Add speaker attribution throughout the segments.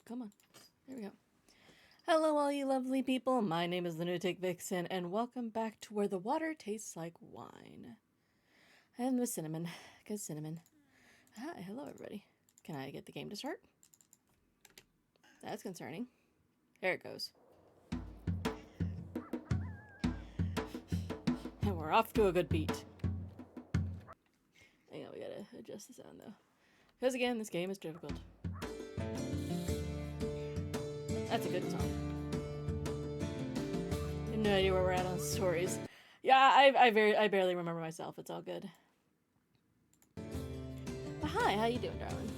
Speaker 1: come on. There we go. Hello, all you lovely people. My name is Lunatic Vixen, and welcome back to Where the Water Tastes Like Wine. And with cinnamon, because cinnamon. Hi, hello, everybody. Can I get the game to start? That's concerning. There it goes. And we're off to a good beat. Hang on, we gotta adjust the sound, though. Because again, this game is difficult. That's a good song. I have no idea where we're at on stories. Yeah, I barely remember myself. It's all good. But hi, how you doing, darling?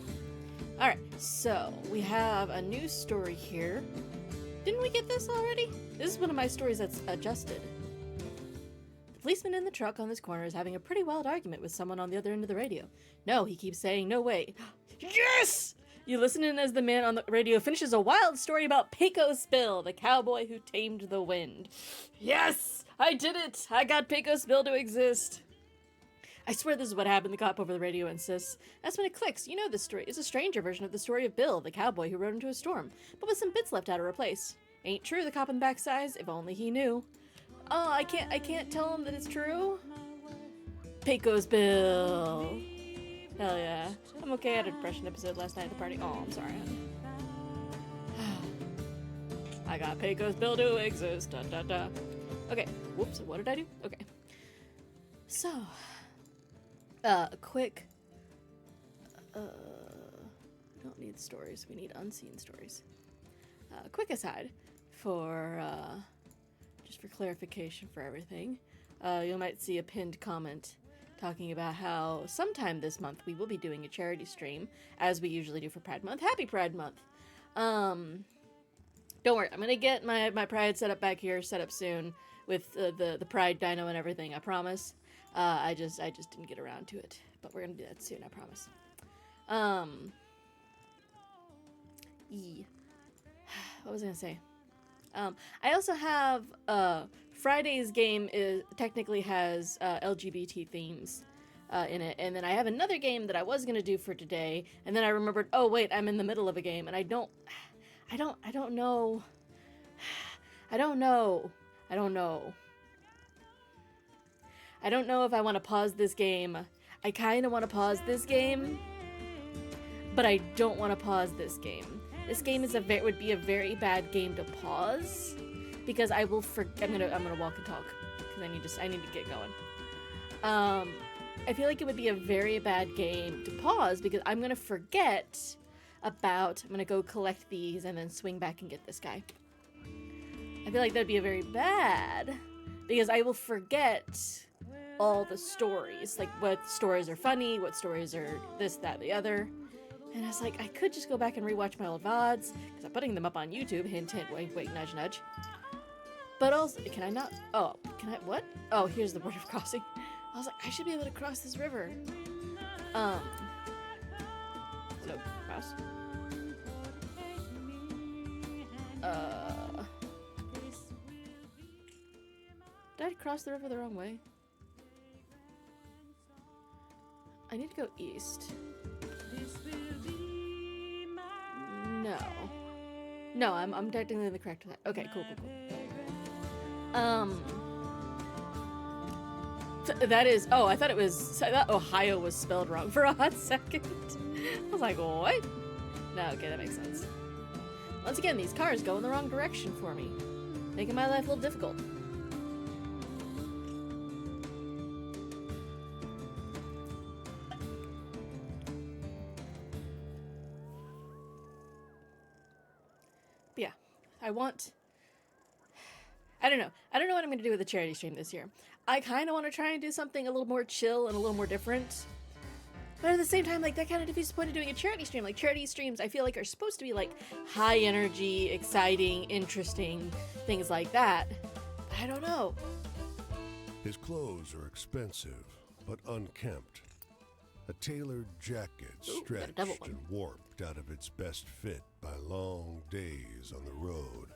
Speaker 1: Alright, so we have a new story here. Didn't we get this already? This is one of my stories that's adjusted. The policeman in the truck on this corner is having a pretty wild argument with someone on the other end of the radio. No, he keeps saying, no way. Yes! You listen in as the man on the radio finishes a wild story about Pecos Bill, the cowboy who tamed the wind. Yes! I did it! I got Pecos Bill to exist. I swear this is what happened, the cop over the radio insists. That's when it clicks. You know this story. It's a stranger version of the story of Bill, the cowboy who rode into a storm, but with some bits left out to replace. Ain't true, the cop in the back sighs. If only he knew. Oh, I can't tell him that it's true? Pecos Bill. Hell yeah. I'm okay. I had a depression episode last night at the party. Oh, I'm sorry, honey. I got Pecos Bill to exist. Da, da, da. Okay. Whoops. What did I do? Okay. So, a quick... we don't need stories. We need unseen stories. Quick aside for... just for clarification for everything. You might see a pinned comment talking about how sometime this month we will be doing a charity stream, as we usually do for Pride Month. Happy Pride Month! Don't worry, I'm gonna get my Pride setup back here, set up soon, with the Pride Dino and everything, I promise. I just didn't get around to it, but we're gonna do that soon, I promise. What was I gonna say? I also have, Friday's game technically has LGBT themes in it, and then I have another game that I was gonna do for today, and then I remembered, oh wait, I'm in the middle of a game, and I don't know. I don't know if I want to pause this game. I kind of want to pause this game, but I don't want to pause this game. This game would be a very bad game to pause, because I will I'm gonna walk and talk because I need to get going. I feel like it would be a very bad game to pause because I'm gonna forget about. I'm gonna go collect these and then swing back and get this guy. I feel like that'd be a very bad because I will forget all the stories, like what stories are funny, what stories are this, that, the other. And I was like, I could just go back and rewatch my old VODs, because I'm putting them up on YouTube, hint, hint, wink, wink, nudge, nudge. But also, can I not? Oh, can I, what? Oh, here's the border crossing. I was like, I should be able to cross this river. So, cross. Did I cross the river the wrong way? I need to go east. No, I'm technically in the correct side. Okay, cool. That is, oh, I thought Ohio was spelled wrong for a hot second. I was like, what? No, okay, that makes sense. Once again, these cars go in the wrong direction for me, making my life a little difficult. But yeah, I don't know what I'm going to do with the charity stream this year. I kind of want to try and do something a little more chill and a little more different. But at the same time, like, that kind of defeats the point of doing a charity stream. Like, charity streams, I feel like, are supposed to be, like, high energy, exciting, interesting, things like that. But I don't know.
Speaker 2: His clothes are expensive, but unkempt. A tailored jacket stretched and warped out of its best fit by long days on the road.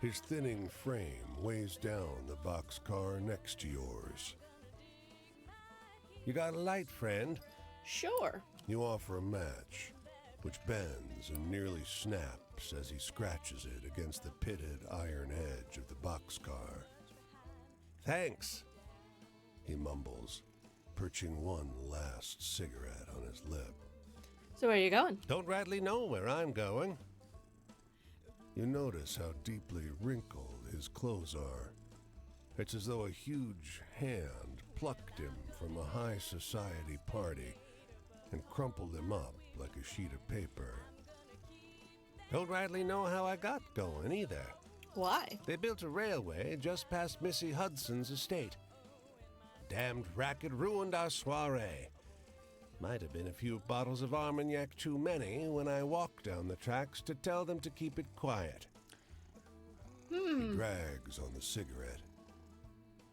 Speaker 2: His thinning frame weighs down the boxcar next to yours. You got a light, friend?
Speaker 1: Sure.
Speaker 2: You offer a match. which bends and nearly snaps as he scratches it against the pitted iron edge of the boxcar. "Thanks," he mumbles, perching one last cigarette on his lip.
Speaker 1: So where are you going?
Speaker 2: "Don't rightly know where I'm going." You notice how deeply wrinkled his clothes are. It's as though a huge hand plucked him from a high society party and crumpled him up like a sheet of paper. "Don't rightly know how I got going either.
Speaker 1: Why?
Speaker 2: They built a railway just past Missy Hudson's estate. Damned racket ruined our soiree. Might have been a few bottles of Armagnac too many when I walked down the tracks to tell them to keep it quiet." He drags on the cigarette,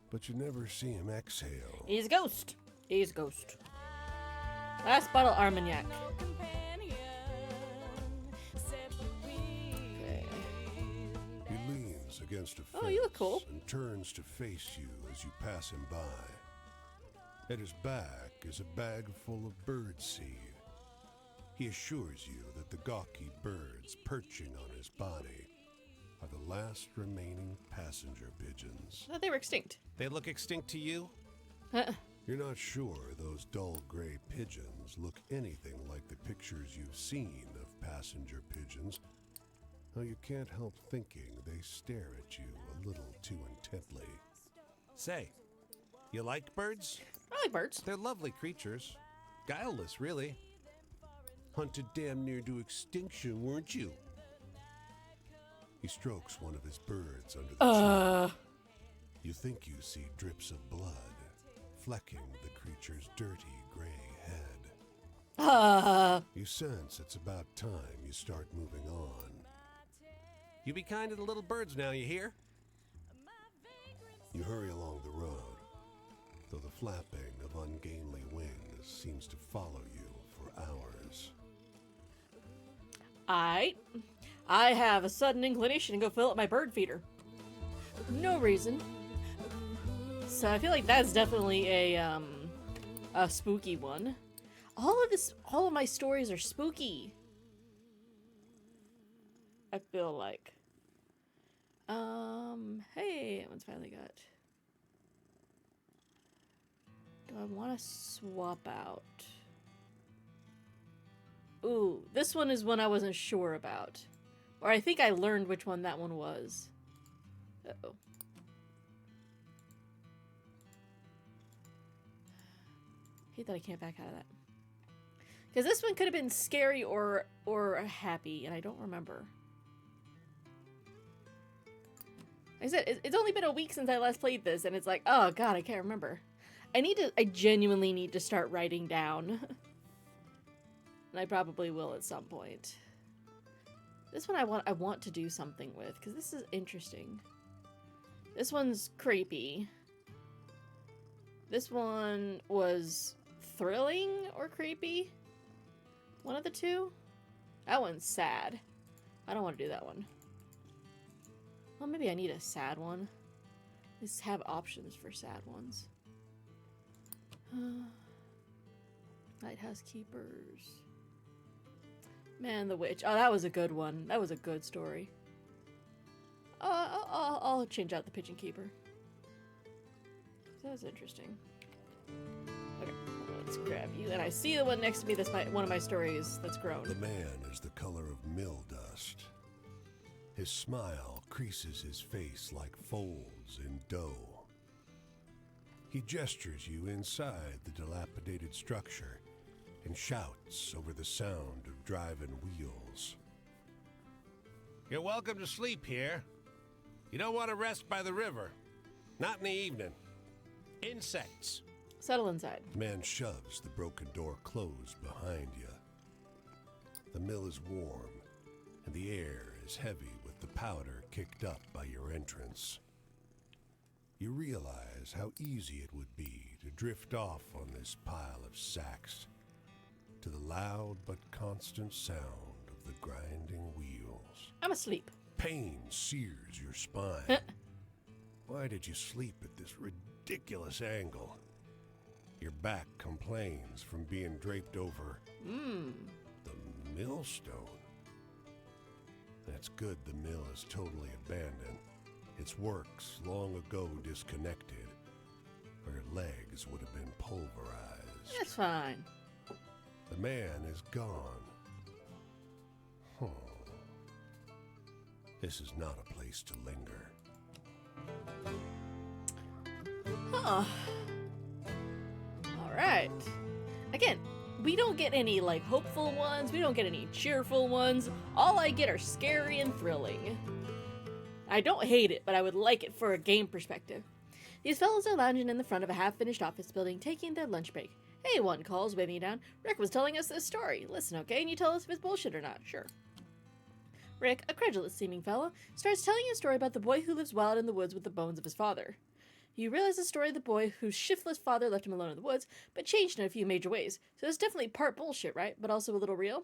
Speaker 2: but you never see him exhale.
Speaker 1: He's a ghost. He's a ghost. Last bottle Armagnac. Okay.
Speaker 2: He leans against a fence
Speaker 1: Oh, you look cool.
Speaker 2: and turns to face you as you pass him by. At his back is a bag full of birdseed. He assures you that the gawky birds perching on his body are the last remaining passenger pigeons.
Speaker 1: I thought they were extinct.
Speaker 2: They look extinct to you? You're not sure those dull gray pigeons look anything like the pictures you've seen of passenger pigeons, though you can't help thinking they stare at you a little too intently. Say, you like birds?
Speaker 1: I like birds.
Speaker 2: They're lovely creatures. Guileless, really. Hunted damn near to extinction, weren't you? He strokes one of his birds under the chin. You think you see drips of blood flecking the creature's dirty gray head. You sense it's about time you start moving on. You be kind to the little birds now, you hear? You hurry along the road, though the flapping of ungainly wings seems to follow you for hours.
Speaker 1: I have a sudden inclination to go fill up my bird feeder. No reason. So I feel like that's definitely a spooky one. All of my stories are spooky. I feel like. Hey, that one's finally got. Do I want to swap out? Ooh, this one is one I wasn't sure about. Or I think I learned which one that one was. Uh-oh. Hate that I can't back out of that. Because this one could have been scary or happy, and I don't remember. Like I said, it's only been a week since I last played this, and it's like, oh god, I can't remember. I genuinely need to start writing down. And I probably will at some point. This one I want to do something with, because this is interesting. This one's creepy. This one was thrilling or creepy. One of the two. That one's sad. I don't want to do that one. Well, maybe I need a sad one. Let's have options for sad ones. Lighthouse Keepers. Man, the Witch. Oh, that was a good one. That was a good story. I'll change out the Pigeon Keeper. That was interesting. Okay, let's grab you. And I see the one next to me that's one of my stories that's grown.
Speaker 2: The man is the color of mill dust. His smile creases his face like folds in dough. He gestures you inside the dilapidated structure and shouts over the sound of driving wheels. You're welcome to sleep here. You don't want to rest by the river. Not in the evening. Insects.
Speaker 1: Settle inside.
Speaker 2: The man shoves the broken door closed behind you. The mill is warm, and the air is heavy with the powder kicked up by your entrance. You realize how easy it would be to drift off on this pile of sacks to the loud but constant sound of the grinding wheels.
Speaker 1: I'm asleep.
Speaker 2: Pain sears your spine. Why did you sleep at this ridiculous angle? Your back complains from being draped over the millstone. That's good the mill is totally abandoned. Its works long ago disconnected. Her legs would have been pulverized.
Speaker 1: That's fine.
Speaker 2: The man is gone. Huh. This is not a place to linger.
Speaker 1: Huh. Alright. Again, we don't get any, like, hopeful ones. We don't get any cheerful ones. All I get are scary and thrilling. I don't hate it, but I would like it for a game perspective. These fellows are lounging in the front of a half-finished office building, taking their lunch break. Hey, one calls, waving me down. Rick was telling us this story. Listen, okay? And you tell us if it's bullshit or not. Sure. Rick, a credulous-seeming fellow, starts telling a story about the boy who lives wild in the woods with the bones of his father. You realize the story of the boy whose shiftless father left him alone in the woods, but changed in a few major ways. So it's definitely part bullshit, right? But also a little real?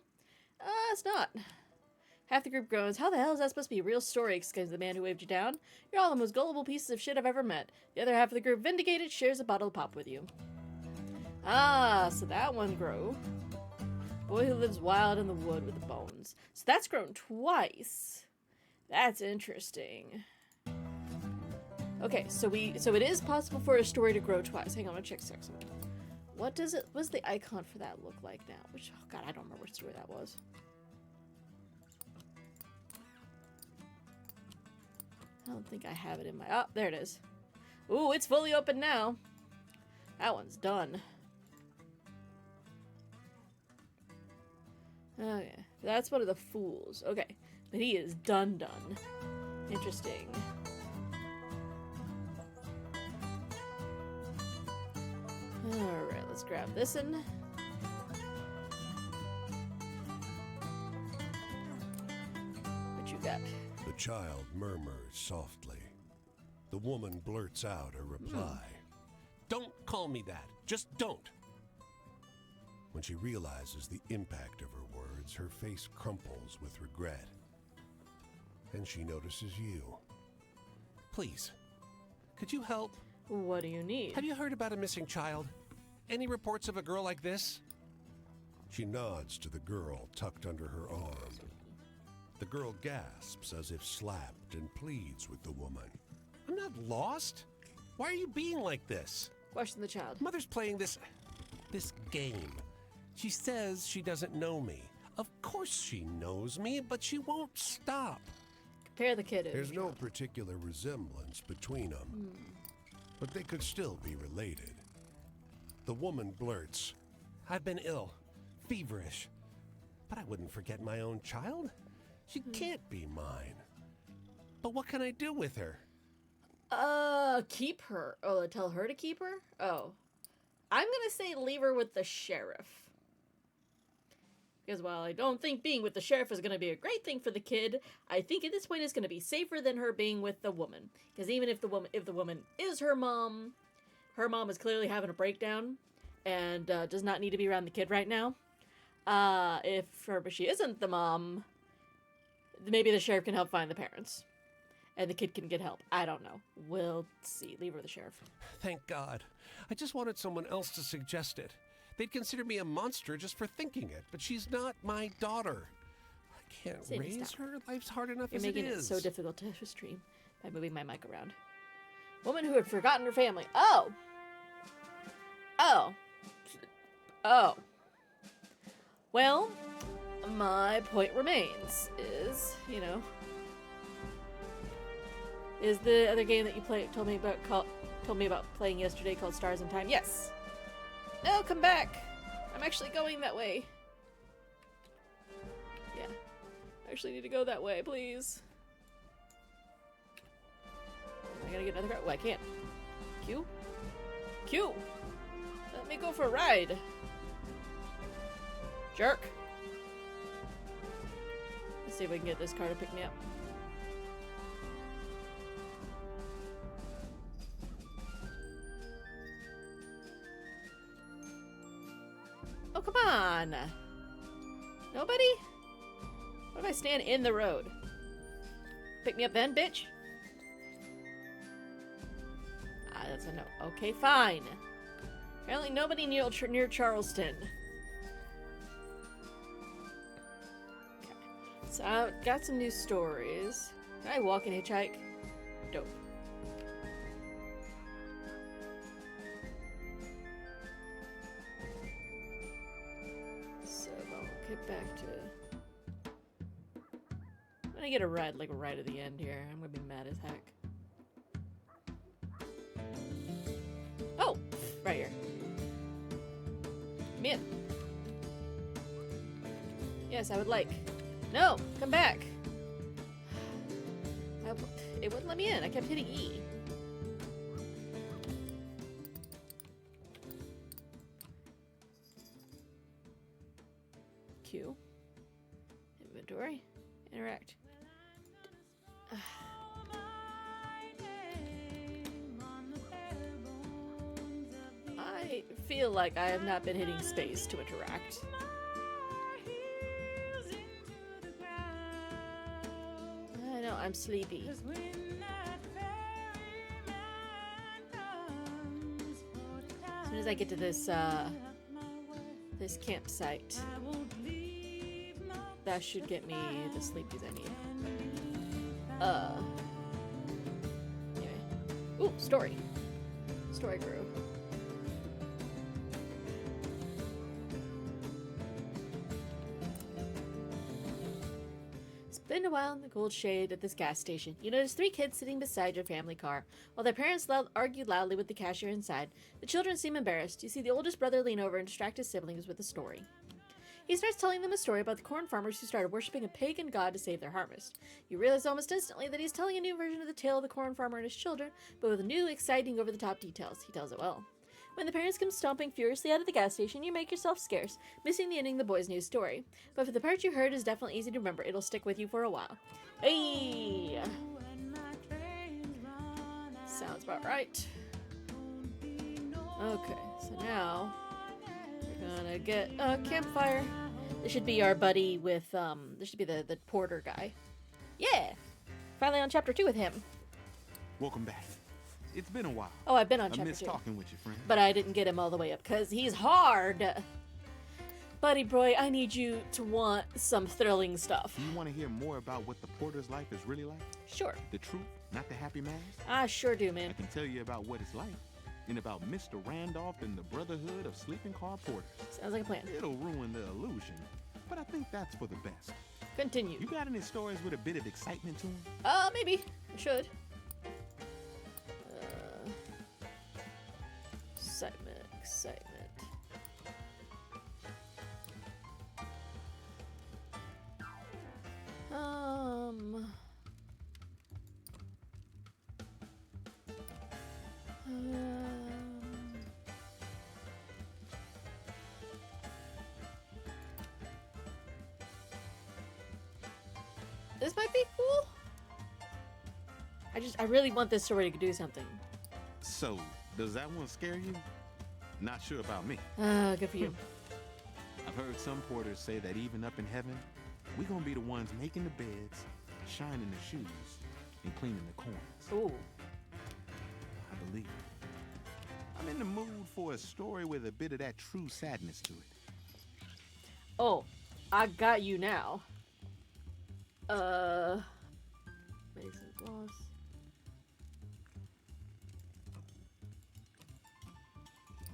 Speaker 1: It's not. Half the group groans. How the hell is that supposed to be a real story? Exclaims the man who waved you down. You're all the most gullible pieces of shit I've ever met. The other half of the group, vindicated, shares a bottle of pop with you. Ah, so that one grew. Boy who lives wild in the wood with the bones. So that's grown twice. That's interesting. Okay, so it is possible for a story to grow twice. Hang on, I'm gonna check something. What's the icon for that look like now? Which, oh god, I don't remember which story that was. I don't think I have it in my... Oh, there it is. Ooh, it's fully open now. That one's done. Okay, that's one of the fools. Okay, but he is done. Interesting. Alright, let's grab this one. What you got?
Speaker 2: The child murmurs softly. The woman blurts out a reply.
Speaker 3: Don't call me that. Just don't.
Speaker 2: When she realizes the impact of her words, her face crumples with regret. And she notices you.
Speaker 3: Please, could you help?
Speaker 1: What do you need?
Speaker 3: Have you heard about a missing child? Any reports of a girl like this?
Speaker 2: She nods to the girl tucked under her arm. The girl gasps as if slapped and pleads with the woman.
Speaker 3: I'm not lost. Why are you being like this?
Speaker 1: Question the child.
Speaker 3: Mother's playing this game. She says she doesn't know me. Of course she knows me, but she won't stop.
Speaker 1: Compare the kid.
Speaker 2: There's no particular resemblance between them, but they could still be related. The woman blurts,
Speaker 3: I've been ill, feverish, but I wouldn't forget my own child. She can't be mine. But what can I do with her?
Speaker 1: Keep her. Oh, tell her to keep her? Oh. I'm gonna say leave her with the sheriff. Because while I don't think being with the sheriff is gonna be a great thing for the kid, I think at this point it's gonna be safer than her being with the woman. Because even if the woman is her mom is clearly having a breakdown and does not need to be around the kid right now. If she isn't the mom, maybe the sheriff can help find the parents. And the kid can get help. I don't know. We'll see. Leave her with the sheriff.
Speaker 3: Thank God. I just wanted someone else to suggest it. They'd consider me a monster just for thinking it, but she's not my daughter. I can't raise her. Life's hard enough as it is.
Speaker 1: You're making it so difficult to stream by moving my mic around. Woman who had forgotten her family. Oh. Well, my point remains is, is the other game that you told me about playing yesterday called Stars in Time. Yes. No, come back. I'm actually going that way. Yeah. I actually need to go that way, please. Am I gonna get another card? Oh, I can't. Q? Q! Let me go for a ride. Jerk. Let's see if we can get this car to pick me up. Oh, come on! Nobody? What if I stand in the road? Pick me up then, bitch? Ah, that's a no. Okay, fine. Apparently nobody near Charleston. So I got some new stories. Can I walk and hitchhike? Dope. So I'll get back to... I'm gonna get a ride, like right at the end here. I'm gonna be mad as heck. Oh! Right here. Come in. Yes, I would like. No! Come back! It wouldn't let me in. I kept hitting E. Q. Inventory. Interact. I feel like I have not been hitting space to interact. I know, I'm sleepy. As soon as I get to this this campsite, that should get me the sleepies I need. Anyway. Ooh, story. Story grew. It's been a while in the cold shade at this gas station. You notice 3 kids sitting beside your family car. While their parents argue loudly with the cashier inside, the children seem embarrassed. You see the oldest brother lean over and distract his siblings with a story. He starts telling them a story about the corn farmers who started worshipping a pagan god to save their harvest. You realize almost instantly that he's telling a new version of the tale of the corn farmer and his children, but with new, exciting, over-the-top details. He tells it well. When the parents come stomping furiously out of the gas station, you make yourself scarce, missing the ending of the boy's new story. But for the part you heard is definitely easy to remember. It'll stick with you for a while. Hey! Sounds about right. Okay, so now we're gonna get a campfire. This should be our buddy with, this should be the porter guy. Yeah! Finally on chapter 2 with him.
Speaker 4: Welcome back. It's been a while.
Speaker 1: Oh, I've been on
Speaker 4: I
Speaker 1: chapter
Speaker 4: miss
Speaker 1: 2.
Speaker 4: talking with you, friend.
Speaker 1: But I didn't get him all the way up, because he's hard! Buddy boy, I need you to want some thrilling stuff.
Speaker 4: Do you want to hear more about what the porter's life is really like?
Speaker 1: Sure.
Speaker 4: The truth, not the happy mask?
Speaker 1: I sure do,
Speaker 4: I
Speaker 1: man.
Speaker 4: can tell you about what it's like, and about Mr. Randolph and the Brotherhood of Sleeping Car Porters.
Speaker 1: Sounds like a plan.
Speaker 4: It'll ruin the illusion, but I think that's for the best.
Speaker 1: Continue.
Speaker 4: You got any stories with a bit of excitement to them?
Speaker 1: Maybe. I should. Excitement. This might be cool. I really want this story to do something.
Speaker 4: So, does that one scare you? Not sure about me.
Speaker 1: Good for you.
Speaker 4: I've heard some porters say that even up in heaven, we're gonna be the ones making the beds, shining the shoes, and cleaning the corners.
Speaker 1: Ooh.
Speaker 4: I believe it. I'm in the mood for a story with a bit of that true sadness to it.
Speaker 1: Oh, I got you now. Mason gloss.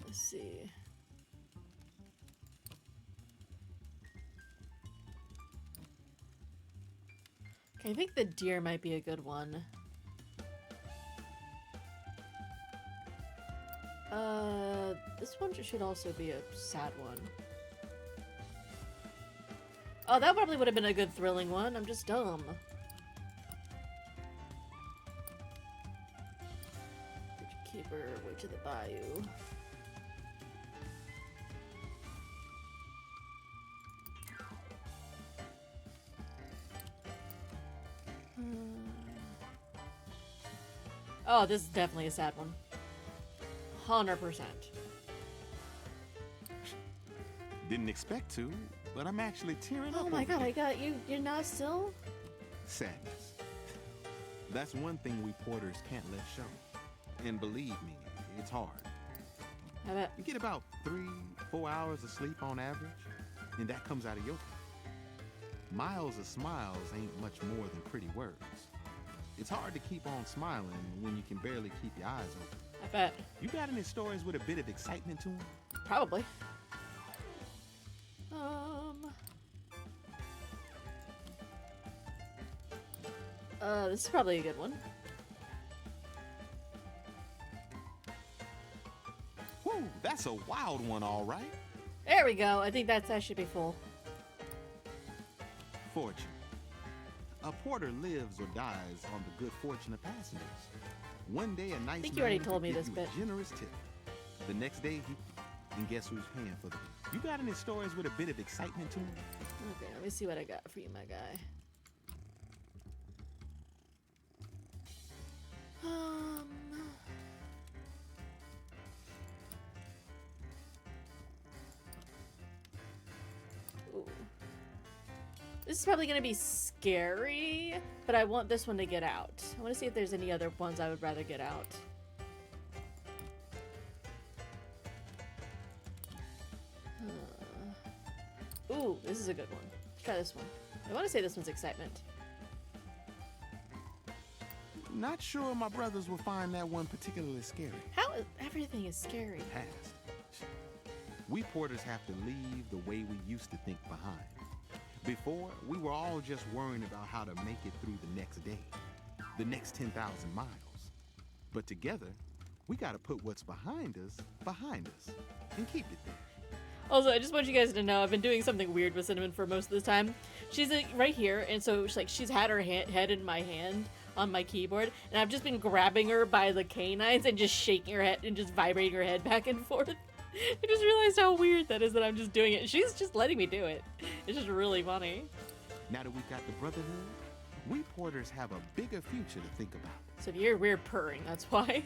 Speaker 1: Let's see. Okay, I think the deer might be a good one. This one should also be a sad one. Oh, that probably would have been a good thrilling one. I'm just dumb. Keeper, Witch of the Bayou. Oh, this is definitely a sad one. 100%.
Speaker 4: Didn't expect to, but I'm actually tearing up.
Speaker 1: Oh my
Speaker 4: over
Speaker 1: god,
Speaker 4: it.
Speaker 1: I got you. You're not still?
Speaker 4: Sadness. That's one thing we porters can't let show. And believe me, it's hard.
Speaker 1: I bet.
Speaker 4: You get about 3-4 hours of sleep on average, and that comes out of your time. Miles of smiles ain't much more than pretty words. It's hard to keep on smiling when you can barely keep your eyes open.
Speaker 1: I bet.
Speaker 4: You got any stories with a bit of excitement to them?
Speaker 1: Probably. This is probably a good one.
Speaker 4: Whew, that's a wild one, all right.
Speaker 1: There we go. I think that should be full.
Speaker 4: Fortune. A porter lives or dies on the good fortune of passengers. One day, a nice
Speaker 1: think you already
Speaker 4: man
Speaker 1: told
Speaker 4: could
Speaker 1: me
Speaker 4: give
Speaker 1: this
Speaker 4: you
Speaker 1: bit.
Speaker 4: a generous tip. The next day, and guess who's paying for them? You got any stories with a bit of excitement to them?
Speaker 1: Okay, let me see what I got for you, my guy. Ooh. This is probably gonna be scary, but I want this one to get out. I want to see if there's any other ones I would rather get out. Ooh, this is a good one. Try this one. I want to say this one's excitement.
Speaker 4: Not sure my brothers will find that one particularly scary.
Speaker 1: How is everything is scary?
Speaker 4: Past. We porters have to leave the way we used to think behind. Before, we were all just worrying about how to make it through the next day, the next 10,000 miles. But together, we got to put what's behind us, and keep it there.
Speaker 1: Also, I just want you guys to know I've been doing something weird with Cinnamon for most of the time. She's like, right here, and so she's had her head in my hand on my keyboard, and I've just been grabbing her by the canines and just shaking her head and just vibrating her head back and forth. I just realized how weird that is that I'm just doing it. She's just letting me do it. It's just really funny.
Speaker 4: Now that we've got the brotherhood, we porters have a bigger future to think about.
Speaker 1: So if you're weird purring, that's why.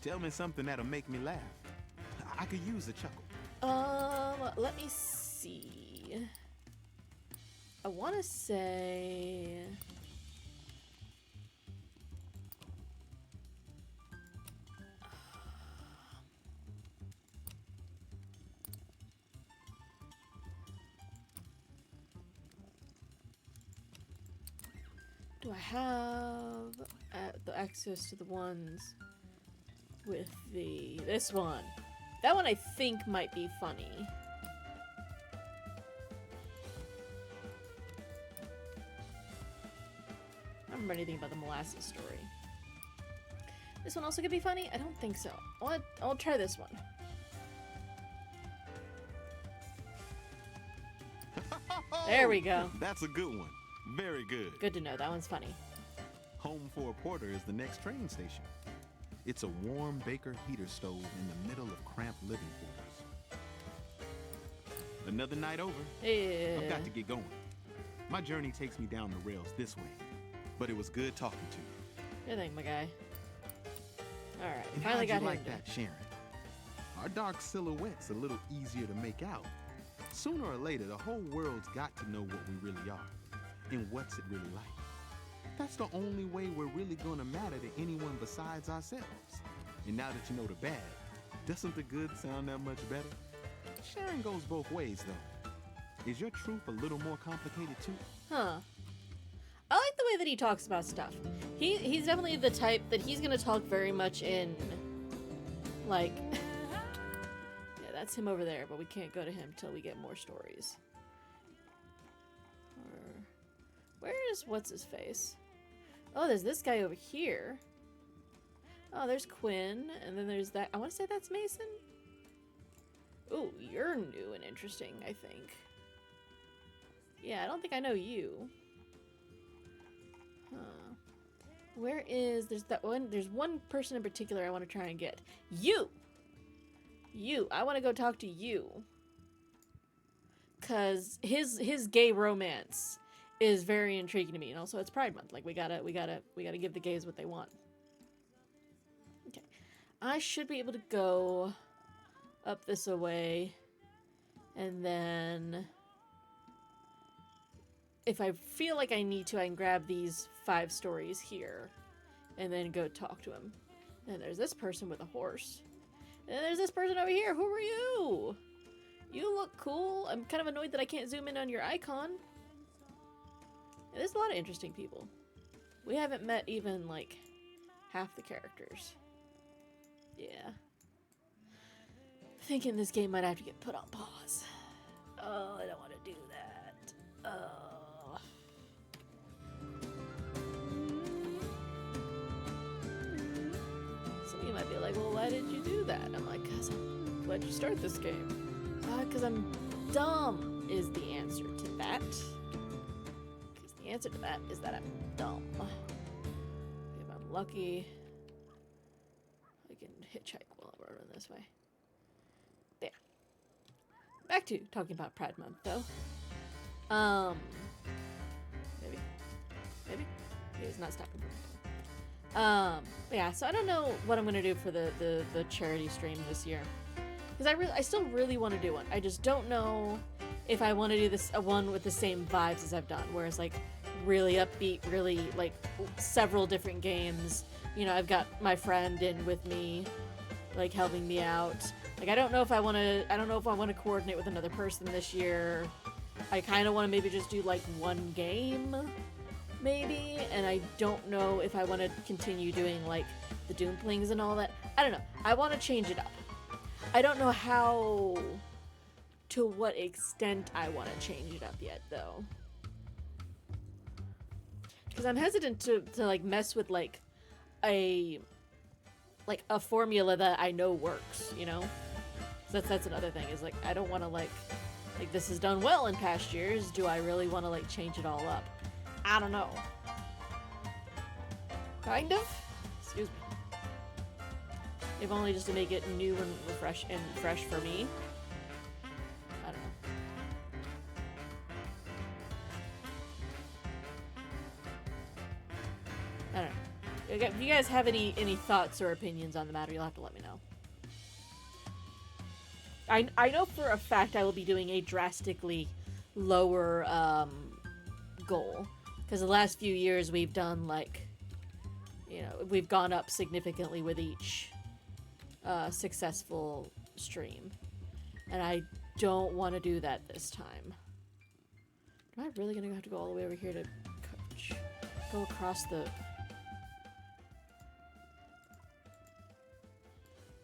Speaker 4: Tell me something that'll make me laugh. I could use a chuckle.
Speaker 1: Let me see. I want to say... Do I have the access to the ones with this one? That one I think might be funny. I don't remember anything about the molasses story. This one also could be funny? I don't think so. I'll try this one. There we go.
Speaker 4: That's a good one. Very good.
Speaker 1: Good to know. That one's funny.
Speaker 4: Home for a porter is the next train station. It's a warm Baker heater stove in the middle of cramped living quarters. Another night over.
Speaker 1: Yeah.
Speaker 4: I've got to get going. My journey takes me down the rails this way, but it was good talking to you.
Speaker 1: Good thing, my guy. All right,
Speaker 4: And
Speaker 1: finally
Speaker 4: how'd
Speaker 1: got
Speaker 4: you
Speaker 1: him.
Speaker 4: like that, Sharon? Our dark silhouette's a little easier to make out. Sooner or later, the whole world's got to know what we really are and what's it really like. That's the only way we're really going to matter to anyone besides ourselves. And now that you know the bad, doesn't the good sound that much better? Sharing goes both ways, though. Is your truth a little more complicated, too?
Speaker 1: Huh. I like the way that he talks about stuff. He's definitely the type that he's gonna talk very much in, like, yeah, that's him over there, but we can't go to him till we get more stories. Where is what's his face? Oh, there's this guy over here. Oh, there's Quinn, and then there's that. I want to say that's Mason. Ooh, you're new and interesting, I think. Yeah, I don't think I know you. Huh. Where is... There's that one... There's one person in particular I want to try and get. You! You. I want to go talk to you. Because his gay romance is very intriguing to me. And also, it's Pride Month. Like, we gotta give the gays what they want. Okay. I should be able to go up this away. And then... if I feel like I need to, I can grab these 5 stories here and then go talk to him. And there's this person with a horse. And there's this person over here. Who are you? You look cool. I'm kind of annoyed that I can't zoom in on your icon. Yeah, there's a lot of interesting people. We haven't met even, like, half the characters. Yeah. Thinking this game might have to get put on pause. Oh, I don't want to do that. Oh. Some of you might be like, well, why did you do that? I'm like, because why'd you start this game? Because I'm dumb is the answer to that. Because the answer to that is that I'm dumb. If I'm lucky, I can hitchhike while I'm running this way. There. Back to talking about Pride Month, though. Maybe. Maybe it's not stopping for me. Yeah, so I don't know what I'm gonna do for the charity stream this year. Because I still really want to do one. I just don't know if I want to do this one with the same vibes as I've done, where it's like really upbeat, really like several different games. You know, I've got my friend in with me, like helping me out. Like I don't know if I want to coordinate with another person this year. I kind of want to maybe just do like one game, maybe, and I don't know if I want to continue doing like the Doomplings and all that. I don't know. I want to change it up. I don't know how, to what extent I want to change it up yet, though. Because I'm hesitant to like mess with like a formula that I know works, you know? So that's another thing, is like I don't want to like this has done well in past years. Do I really want to like change it all up? I don't know. Kind of. Excuse me. If only just to make it new and fresh for me. I don't know. I don't know. If you guys have any thoughts or opinions on the matter, you'll have to let me know. I know for a fact I will be doing a drastically lower goal, because the last few years we've done like, you know, we've gone up significantly with each successful stream, and I don't want to do that this time. Am I really gonna have to go all the way over here to go across the...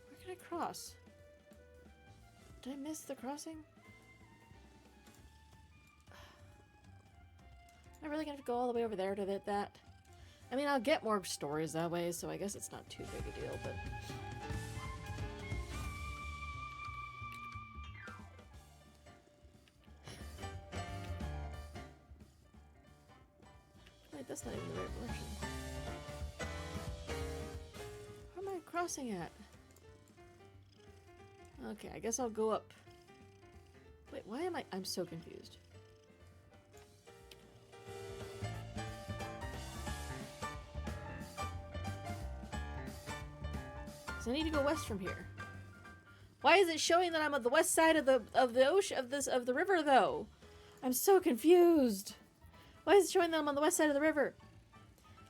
Speaker 1: Where can I cross? Did I miss the crossing? Am I really gonna have to go all the way over there to hit that? I mean, I'll get more stories that way, so I guess it's not too big a deal, but... Wait, that's not even the right version. Where am I crossing at? Okay, I guess I'll go up. Wait, why am I'm so confused. So I need to go west from here. Why is it showing that I'm on the west side of the ocean of the river though? I'm so confused. Why is it showing that I'm on the west side of the river?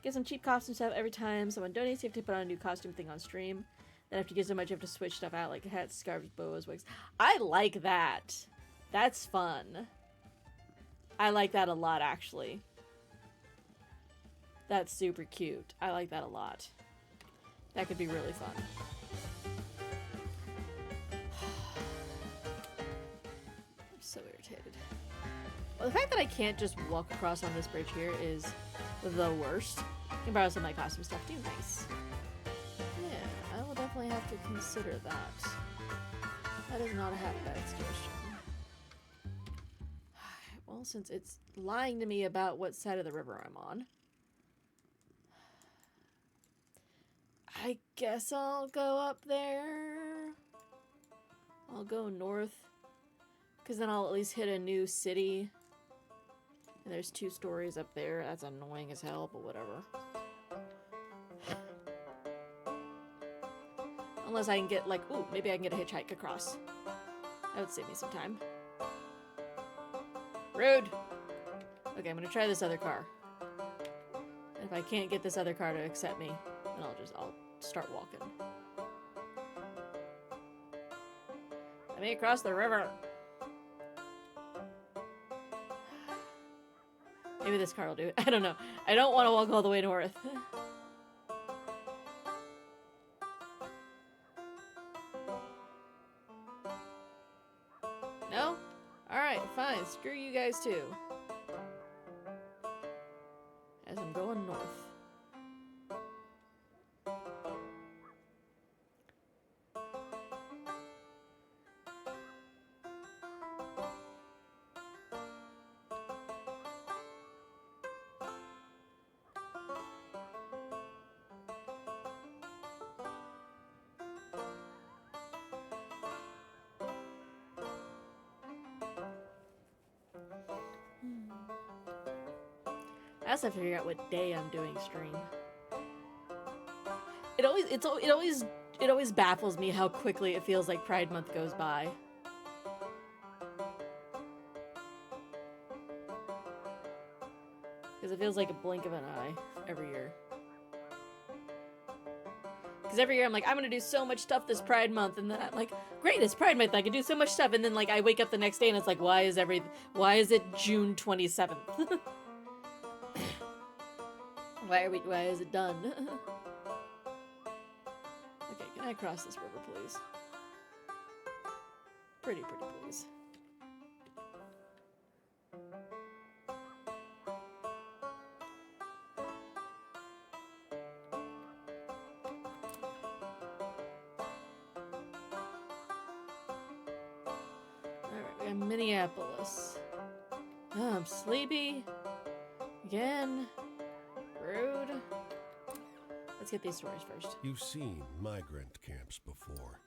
Speaker 1: Get some cheap costume stuff every time someone donates. You have to put on a new costume thing on stream. Then after you get so much, you have to switch stuff out, like hats, scarves, bows, wigs. I like that. That's fun. I like that a lot, actually. That's super cute. I like that a lot. That could be really fun. I'm so irritated. Well, the fact that I can't just walk across on this bridge here is the worst. I can borrow some of my costume stuff too. Nice. Yeah, I will definitely have to consider that. That is not a bad suggestion. Well, since it's lying to me about what side of the river I'm on, I guess I'll go up there. I'll go north, because then I'll at least hit a new city. And there's 2 stories up there. That's annoying as hell, but whatever. Unless I can get, like, ooh, maybe I can get a hitchhike across. That would save me some time. Rude! Okay, I'm gonna try this other car. And if I can't get this other car to accept me, then I'll start walking. Let me cross the river. Maybe this car will do it. I don't know. I don't want to walk all the way north. No? Alright, fine. Screw you guys too. As I'm going north. I also have to figure out what day I'm doing stream. It always baffles me how quickly it feels like Pride Month goes by. Because it feels like a blink of an eye every year. Because every year I'm like, I'm gonna do so much stuff this Pride Month, and then I'm like, great, it's Pride Month, I can do so much stuff, and then like I wake up the next day and it's like, why is it June 27th? Why is it done? Okay, can I cross this river, please? Pretty please. Alright, we have Minneapolis. Oh, I'm sleepy. Again. Rude. Let's get these stories first.
Speaker 2: You've seen migrant camps before,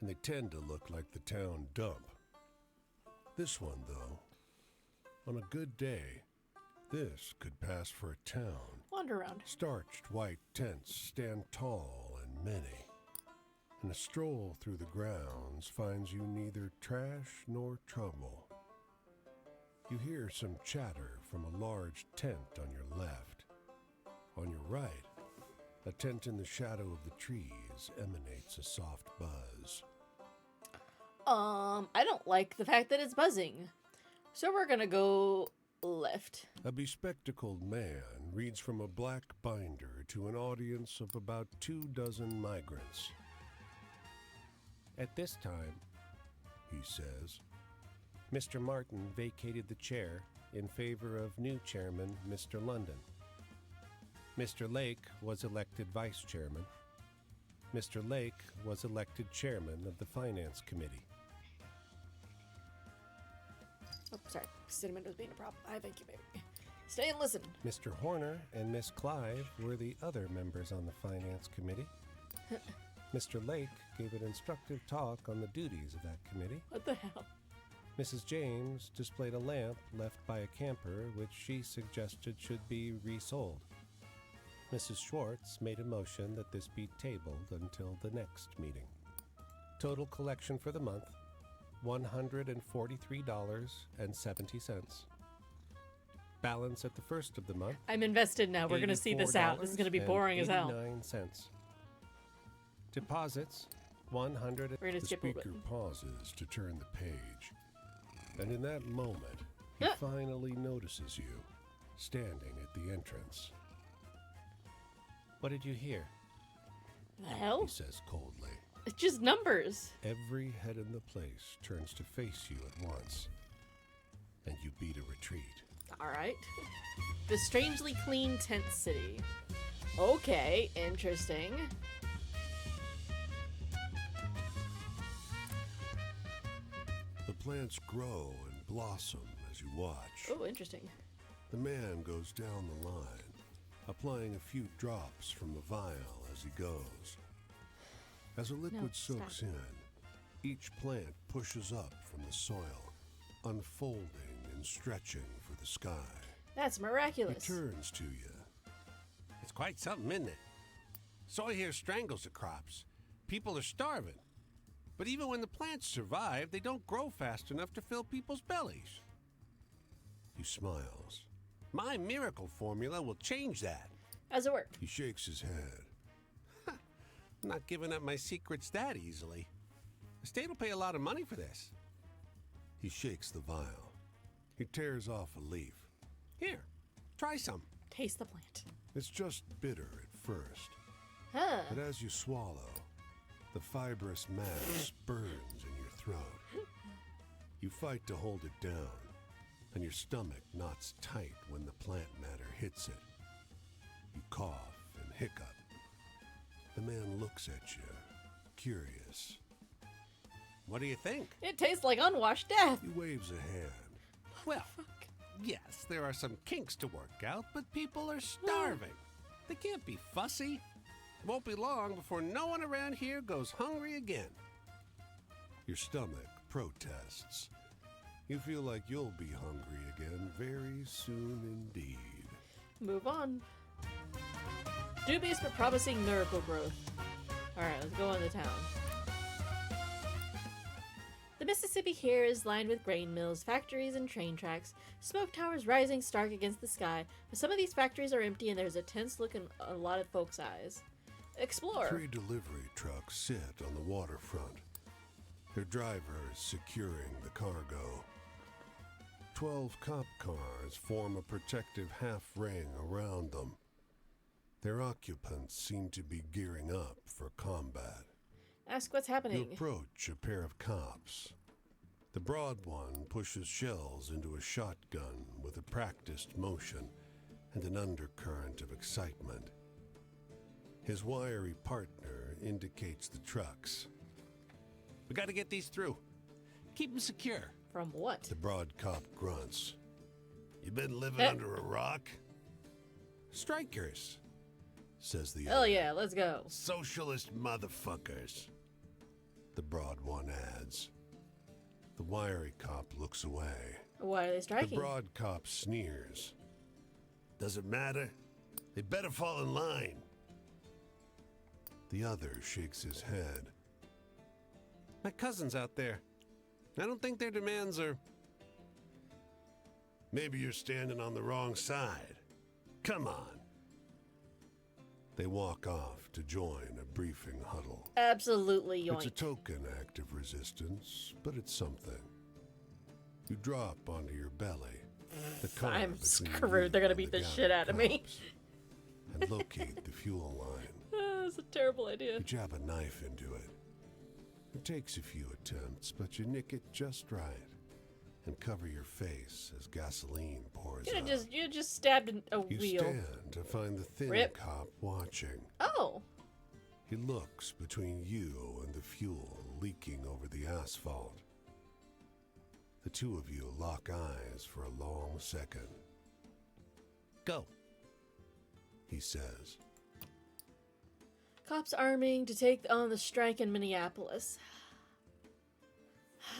Speaker 2: and they tend to look like the town dump. This one, though, on a good day, this could pass for a town.
Speaker 1: Wander around.
Speaker 2: Starched white tents stand tall and many, and a stroll through the grounds finds you neither trash nor trouble. You hear some chatter from a large tent on your left. On your right, a tent in the shadow of the trees emanates a soft buzz.
Speaker 1: I don't like the fact that it's buzzing. So we're gonna go left.
Speaker 2: A bespectacled man reads from a black binder to an audience of about 24 migrants.
Speaker 3: At this time,
Speaker 2: He says,
Speaker 3: Mr. Martin vacated the chair in favor of new chairman, Mr. London. Mr. Lake was elected vice chairman. Mr. Lake was elected chairman of the finance committee.
Speaker 1: Oh, sorry. Cinnamon was being a problem. I thank you, baby. Stay and listen.
Speaker 3: Mr. Horner and Miss Clive were the other members on the finance committee. Mr. Lake gave an instructive talk on the duties of that committee.
Speaker 1: What the hell?
Speaker 3: Mrs. James displayed a lamp left by a camper which she suggested should be resold. Mrs. Schwartz made a motion that this be tabled until the next meeting. Total collection for the month, $143.70. Balance at the first of the month.
Speaker 1: I'm invested now. We're going to see this out. This is going to be boring as hell.
Speaker 3: 89 cents. Deposits, 100.
Speaker 1: We're going to
Speaker 2: the
Speaker 1: skip a
Speaker 2: speaker
Speaker 1: bit.
Speaker 2: pauses to turn the page. And in that moment, he finally notices you, standing at the entrance.
Speaker 3: What did you hear?
Speaker 1: The hell?
Speaker 2: He says coldly.
Speaker 1: It's just numbers.
Speaker 2: Every head in the place turns to face you at once, and you beat a retreat.
Speaker 1: Alright. The strangely clean tent city. Okay, interesting.
Speaker 2: The plants grow and blossom as you watch.
Speaker 1: Oh, interesting.
Speaker 2: The man goes down the line, applying a few drops from the vial as he goes. As a liquid soaks
Speaker 1: stop.
Speaker 2: in, each plant pushes up from the soil, unfolding and stretching for the sky.
Speaker 1: That's
Speaker 2: He
Speaker 1: miraculous.
Speaker 2: turns to you.
Speaker 3: It's quite something, isn't it? Soy here strangles the crops. People are starving. But even when the plants survive, they don't grow fast enough to fill people's bellies.
Speaker 2: He smiles.
Speaker 3: My miracle formula will change that.
Speaker 1: How's it work?
Speaker 2: He shakes his head.
Speaker 3: I'm not giving up my secrets that easily. The state will pay a lot of money for this.
Speaker 2: He shakes the vial. He tears off a leaf.
Speaker 3: Here, Try some.
Speaker 1: Taste the plant.
Speaker 2: It's just bitter at first,
Speaker 1: Huh.
Speaker 2: but as you swallow, the fibrous mass burns in your throat. You fight to hold it down, and your stomach knots tight when the plant matter hits it. You cough and hiccup. The man looks at you, curious.
Speaker 3: What do you think?
Speaker 1: It tastes like unwashed death.
Speaker 2: He waves a hand.
Speaker 3: Well, yes, there are some kinks to work out, but people are starving. They can't be fussy. It won't be long before no one around here goes hungry again.
Speaker 2: Your stomach protests. You feel like you'll be hungry again very soon indeed.
Speaker 1: Move on. Dubious but promising miracle growth. Alright, let's go into town. The Mississippi here is lined with grain mills, factories, and train tracks. Smoke towers rising stark against the sky, but some of these factories are empty and there's a tense look in a lot of folks' eyes. Explore!
Speaker 2: 3 delivery trucks sit on the waterfront, their drivers securing the cargo. 12 cop cars form a protective half-ring around them. Their occupants seem to be gearing up for combat.
Speaker 1: Ask what's
Speaker 2: You
Speaker 1: happening.
Speaker 2: approach a pair of cops. The broad one pushes shells into a shotgun with a practiced motion and an undercurrent of excitement. His wiry partner indicates the trucks.
Speaker 3: We got to get these through. Keep them secure.
Speaker 1: From what?
Speaker 2: The broad cop grunts. You been living
Speaker 1: Eh.
Speaker 2: under a rock?
Speaker 3: Strikers.
Speaker 2: Says the
Speaker 1: Hell
Speaker 2: other.
Speaker 1: yeah, let's go.
Speaker 2: Socialist motherfuckers. The broad one adds. The wiry cop looks away.
Speaker 1: Why are they
Speaker 2: The
Speaker 1: striking?
Speaker 2: broad cop sneers. Doesn't matter. They better fall in line. The other shakes his head.
Speaker 3: My cousin's out there. I don't think their demands are...
Speaker 2: Maybe you're standing on the wrong side. Come on. They walk off to join a briefing huddle.
Speaker 1: Absolutely
Speaker 2: It's a
Speaker 1: yoink.
Speaker 2: token act of resistance, but it's something. You drop onto your belly. The car
Speaker 1: I'm
Speaker 2: between
Speaker 1: screwed.
Speaker 2: you
Speaker 1: They're gonna
Speaker 2: and
Speaker 1: beat
Speaker 2: the
Speaker 1: the
Speaker 2: galley
Speaker 1: shit out of me.
Speaker 2: cops, and locate the fuel line.
Speaker 1: That's a terrible idea.
Speaker 2: You jab a knife into it. It takes a few attempts, but you nick it just right and cover your face as gasoline pours out.
Speaker 1: You just stabbed a
Speaker 2: You
Speaker 1: wheel.
Speaker 2: stand to find the thin
Speaker 1: Rip.
Speaker 2: cop watching.
Speaker 1: Oh,
Speaker 2: He looks between you and the fuel leaking over the asphalt. The two of you lock eyes for a long second.
Speaker 3: Go.
Speaker 2: He says,
Speaker 1: cops arming to take on the strike in Minneapolis.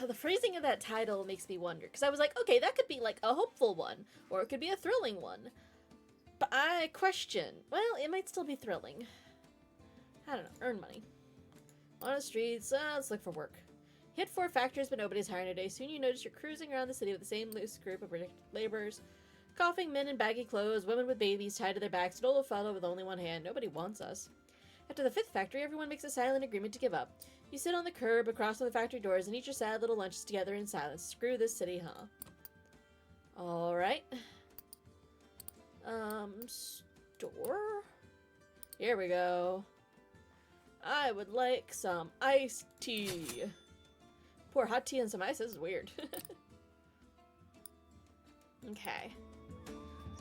Speaker 1: The phrasing of that title makes me wonder, because I was like, okay, that could be like a hopeful one, or it could be a thrilling one. But I question, well, it might still be thrilling. I don't know, earn money. On the streets, let's look for work. Hit 4 factories, but nobody's hiring today. Soon you notice you're cruising around the city with the same loose group of ridiculous laborers. Coughing men in baggy clothes, women with babies tied to their backs, an old fellow with only one hand. Nobody wants us. After the 5th factory, everyone makes a silent agreement to give up. You sit on the curb across from the factory doors and eat your sad little lunches together in silence. Screw this city, huh? Alright. Store? Here we go. I would like some iced tea. Pour hot tea and some ice. This is weird. Okay.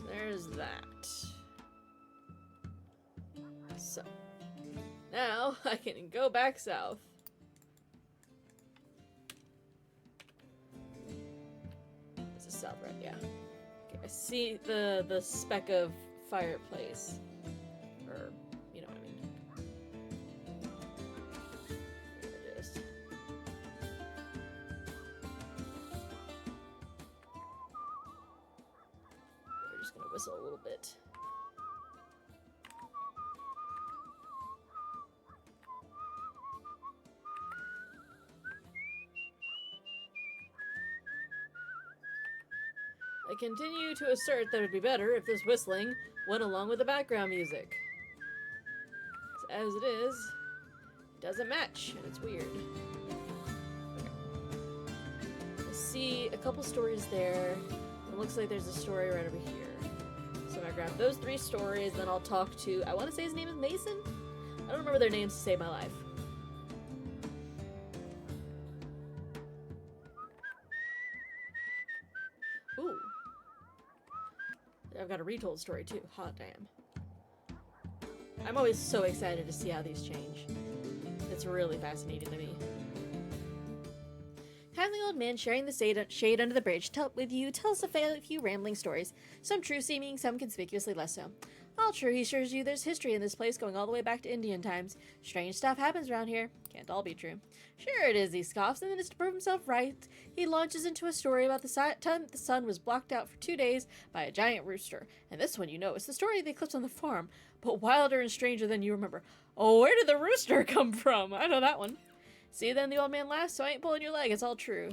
Speaker 1: There's that. So. Now I can go back south. This is south, right? Yeah. Okay, I see the speck of fireplace. Or, you know what I mean. There it is. We're just gonna whistle a little bit. I continue to assert that it would be better if this whistling went along with the background music. As it is, it doesn't match, and it's weird. Okay. I see a couple stories there. It looks like there's a story right over here. So gonna grab those 3 stories, then I'll talk to, I want to say his name is Mason? I don't remember their names to save my life. Ooh. I've got a retold story too. Hot damn. I'm always so excited to see how these change. It's really fascinating to me. Kindly old man sharing the shade under the bridge with you tells a few rambling stories, some true-seeming, some conspicuously less so. All true, he assures you there's history in this place going all the way back to Indian times. Strange stuff happens around here. Can't all be true. Sure it is, he scoffs, and then as to prove himself right, he launches into a story about the time the sun was blocked out for 2 days by a giant rooster. And this one, you know, it's the story of the eclipse on the farm, but wilder and stranger than you remember. Oh, where did the rooster come from? I know that one. See, then the old man laughs, so I ain't pulling your leg, it's all true.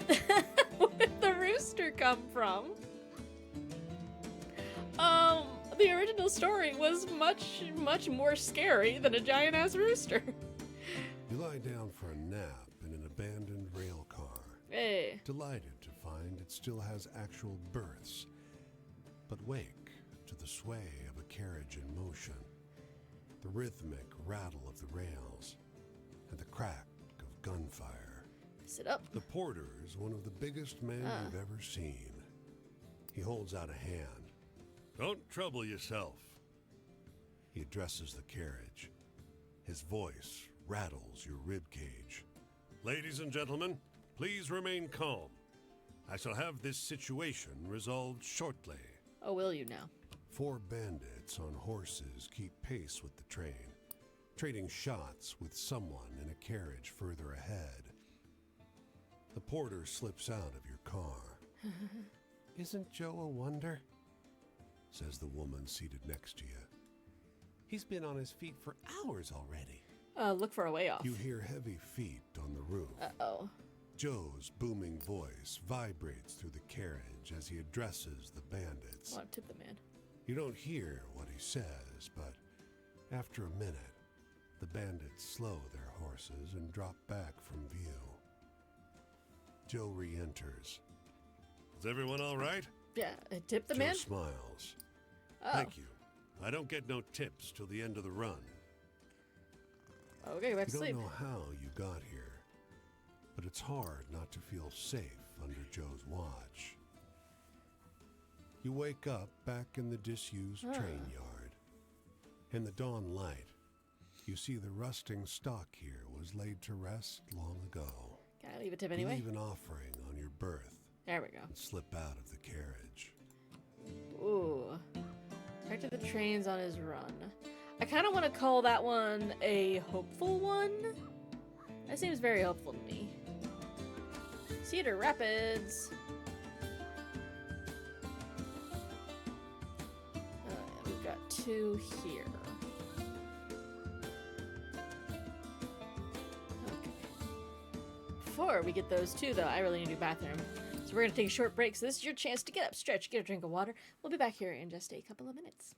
Speaker 1: Where did the rooster come from? The original story was much more scary than a giant-ass rooster.
Speaker 2: You lie down for a nap in an abandoned rail car.
Speaker 1: Hey.
Speaker 2: Delighted to find it still has actual berths, but wake to the sway of a carriage in motion, the rhythmic rattle of the rails, and the crack of gunfire.
Speaker 1: Sit up.
Speaker 2: The porter is one of the biggest men you've ever seen. He holds out a hand. Don't trouble yourself. He addresses the carriage. His voice rattles your ribcage. Ladies and gentlemen, please remain calm. I shall have this situation resolved shortly.
Speaker 1: Oh, will you now?
Speaker 2: 4 bandits on horses keep pace with the train, trading shots with someone in a carriage further ahead. The porter slips out of your car. Isn't Joe a wonder? Says the woman seated next to you. He's been on his feet for hours already.
Speaker 1: Look for a way off.
Speaker 2: You hear heavy feet on the roof.
Speaker 1: Uh-oh.
Speaker 2: Joe's booming voice vibrates through the carriage as he addresses the bandits.
Speaker 1: I want to tip the man.
Speaker 2: You don't hear what he says, but after a minute, the bandits slow their horses and drop back from view. Joe re-enters. Is everyone all right?
Speaker 1: Yeah, tip the
Speaker 2: Joe
Speaker 1: man?
Speaker 2: smiles.
Speaker 1: Oh.
Speaker 2: Thank you. I don't get no tips till the end of the run.
Speaker 1: Okay, back to
Speaker 2: You
Speaker 1: sleep.
Speaker 2: don't know how you got here, but it's hard not to feel safe under Joe's watch. You wake up back in the disused train yard. In the dawn light, you see the rusting stock here was laid to rest long ago.
Speaker 1: Can I leave a tip
Speaker 2: You
Speaker 1: anyway?
Speaker 2: leave an offering on your berth
Speaker 1: There we go.
Speaker 2: and slip out of the carriage.
Speaker 1: Ooh. Back to the trains on his run. I kind of want to call that one a hopeful one. That seems very hopeful to me. Cedar Rapids. We've got 2 here. Okay. Before we get those 2, though, I really need to do bathroom. So we're going to take a short break. So this is your chance to get up, stretch, get a drink of water. We'll be back here in just a couple of minutes.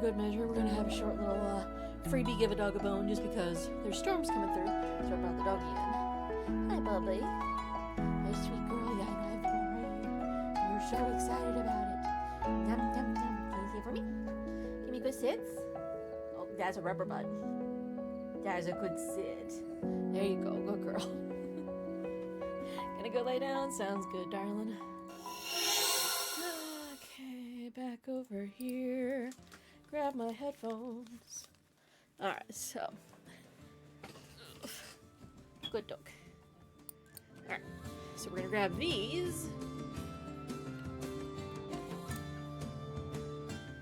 Speaker 1: good measure, we're gonna have a short little freebie give a dog a bone just because there's storms coming through. So I brought the doggy in. Hi, Bubbly. Hi, sweet girl. Yeah, I know I have the bone right here. You're so excited about it. Yum, yum, yum. Can you see it for me? Give me good sits. Oh, that's a rubber bud. That's a good sit. There you go. Good girl. Gonna go lay down? Sounds good, darling. Okay, back over here. Grab my headphones. Alright, so. Good dog. Alright, so we're gonna grab these.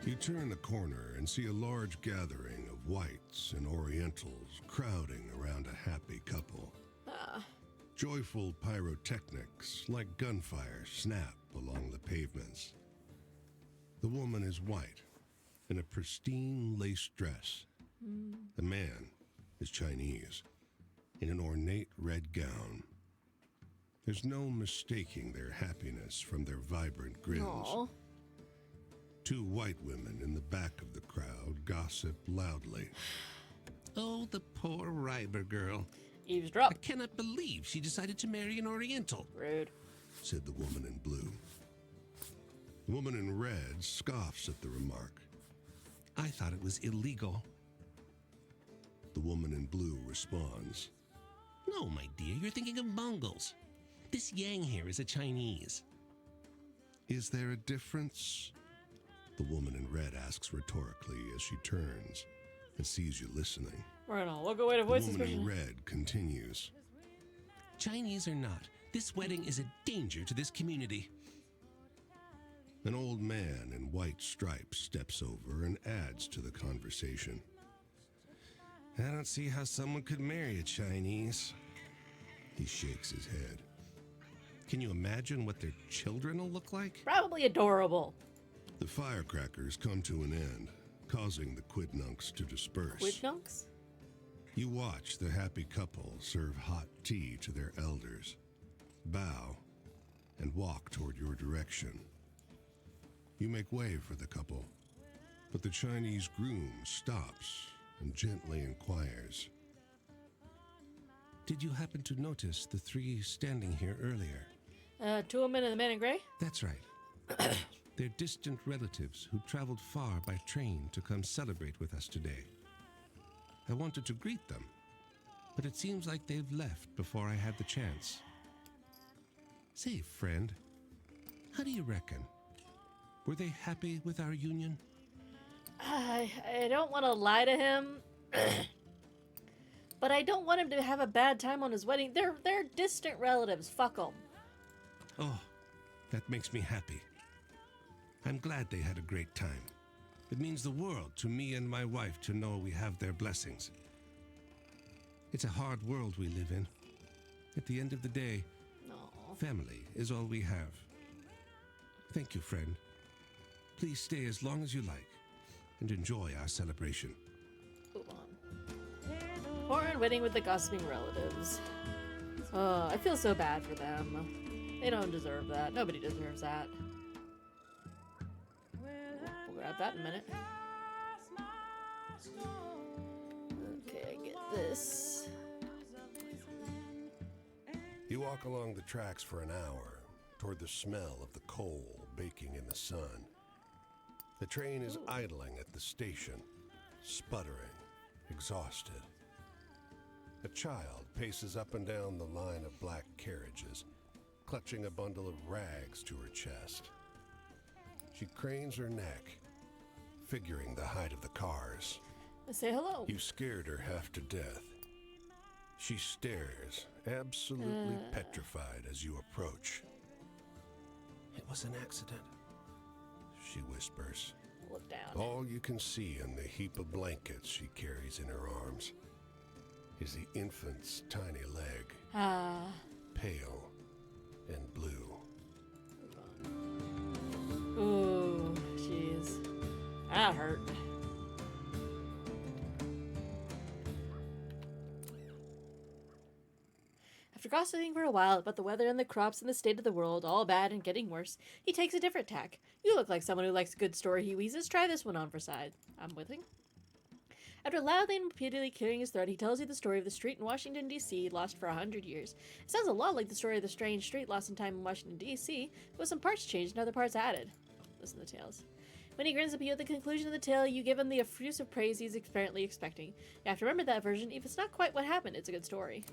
Speaker 2: You turn the corner and see a large gathering of whites and orientals crowding around a happy couple. Joyful pyrotechnics like gunfire snap along the pavements. The woman is white in a pristine lace dress. The man is Chinese in an ornate red gown. There's no mistaking their happiness from their vibrant grins.
Speaker 1: Aww.
Speaker 2: Two white women in the back of the crowd gossip loudly.
Speaker 5: Oh, the poor Ryber girl. I
Speaker 1: Eavesdrop.
Speaker 5: cannot believe she decided to marry an Oriental.
Speaker 1: Rude.
Speaker 2: Said the woman in blue. The woman in red scoffs at the remark.
Speaker 5: I thought it was illegal.
Speaker 2: The woman in blue responds.
Speaker 5: No, my dear, you're thinking of Mongols. This Yang here is a Chinese.
Speaker 2: Is there a difference? The woman in red asks rhetorically as she turns and sees you listening.
Speaker 1: We're gonna look away to
Speaker 2: The
Speaker 1: voice
Speaker 2: woman in
Speaker 1: suspicion.
Speaker 2: red continues.
Speaker 5: Chinese or not, this wedding is a danger to this community.
Speaker 2: An old man in white stripes steps over and adds to the conversation.
Speaker 5: I don't see how someone could marry a Chinese.
Speaker 2: He shakes his head.
Speaker 5: Can you imagine what their children will look like?
Speaker 1: Probably adorable.
Speaker 2: The firecrackers come to an end, causing the quidnuncs to disperse.
Speaker 1: Quidnunks?
Speaker 2: You watch the happy couple serve hot tea to their elders, bow, and walk toward your direction. You make way for the couple, but the Chinese groom stops and gently inquires.
Speaker 5: Did you happen to notice the three standing here earlier?
Speaker 1: Two women and the man in gray?
Speaker 5: That's right. They're distant relatives who traveled far by train to come celebrate with us today. I wanted to greet them, but it seems like they've left before I had the chance. Say, friend, how do you reckon? Were they happy with our union?
Speaker 1: I don't want to lie to him, but I don't want him to have a bad time on his wedding. They're distant relatives. Fuck them.
Speaker 5: Oh, that makes me happy. I'm glad they had a great time. It means the world to me and my wife to know we have their blessings. It's a hard world we live in. At the end of the day,
Speaker 1: No.
Speaker 5: family is all we have. Thank you, friend. Please stay as long as you like and enjoy our celebration.
Speaker 1: Move on. Foreign wedding with the gossiping relatives. Oh, I feel so bad for them. They don't deserve that. Nobody deserves that. We'll grab that in a minute. Okay, get this.
Speaker 2: You walk along the tracks for an hour toward the smell of the coal baking in the sun. The train is idling at the station, sputtering, exhausted. A child paces up and down the line of black carriages, clutching a bundle of rags to her chest. She cranes her neck, figuring the height of the cars.
Speaker 1: Let's say hello.
Speaker 2: You scared her half to death. She stares, absolutely petrified as you approach.
Speaker 5: It was an accident.
Speaker 2: She whispers.
Speaker 1: Look down.
Speaker 2: All you can see in the heap of blankets she carries in her arms is the infant's tiny leg,
Speaker 1: Ah.
Speaker 2: pale and blue.
Speaker 1: Ooh, jeez. That hurt. I After gossiping for a while about the weather and the crops and the state of the world, all bad and getting worse, he takes a different tack. You look like someone who likes a good story, he wheezes. Try this one on for size. I'm willing. After loudly and repeatedly clearing his throat, he tells you the story of the street in Washington, D.C., lost for 100 years. It sounds a lot like the story of the strange street lost in time in Washington, D.C., with some parts changed and other parts added. Listen to the tales. When he grins at you at the conclusion of the tale, you give him the effusive praise he's apparently expecting. You have to remember that version. If it's not quite what happened, it's a good story.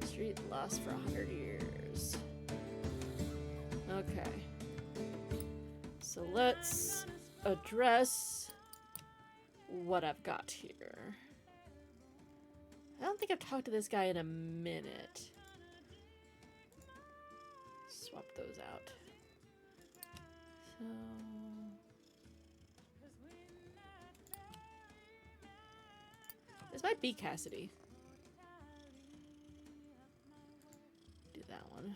Speaker 1: Street lost for 100 years. Okay. So let's address what I've got here. I don't think I've talked to this guy in a minute. Swap those out. So this might be Cassidy. Do that one.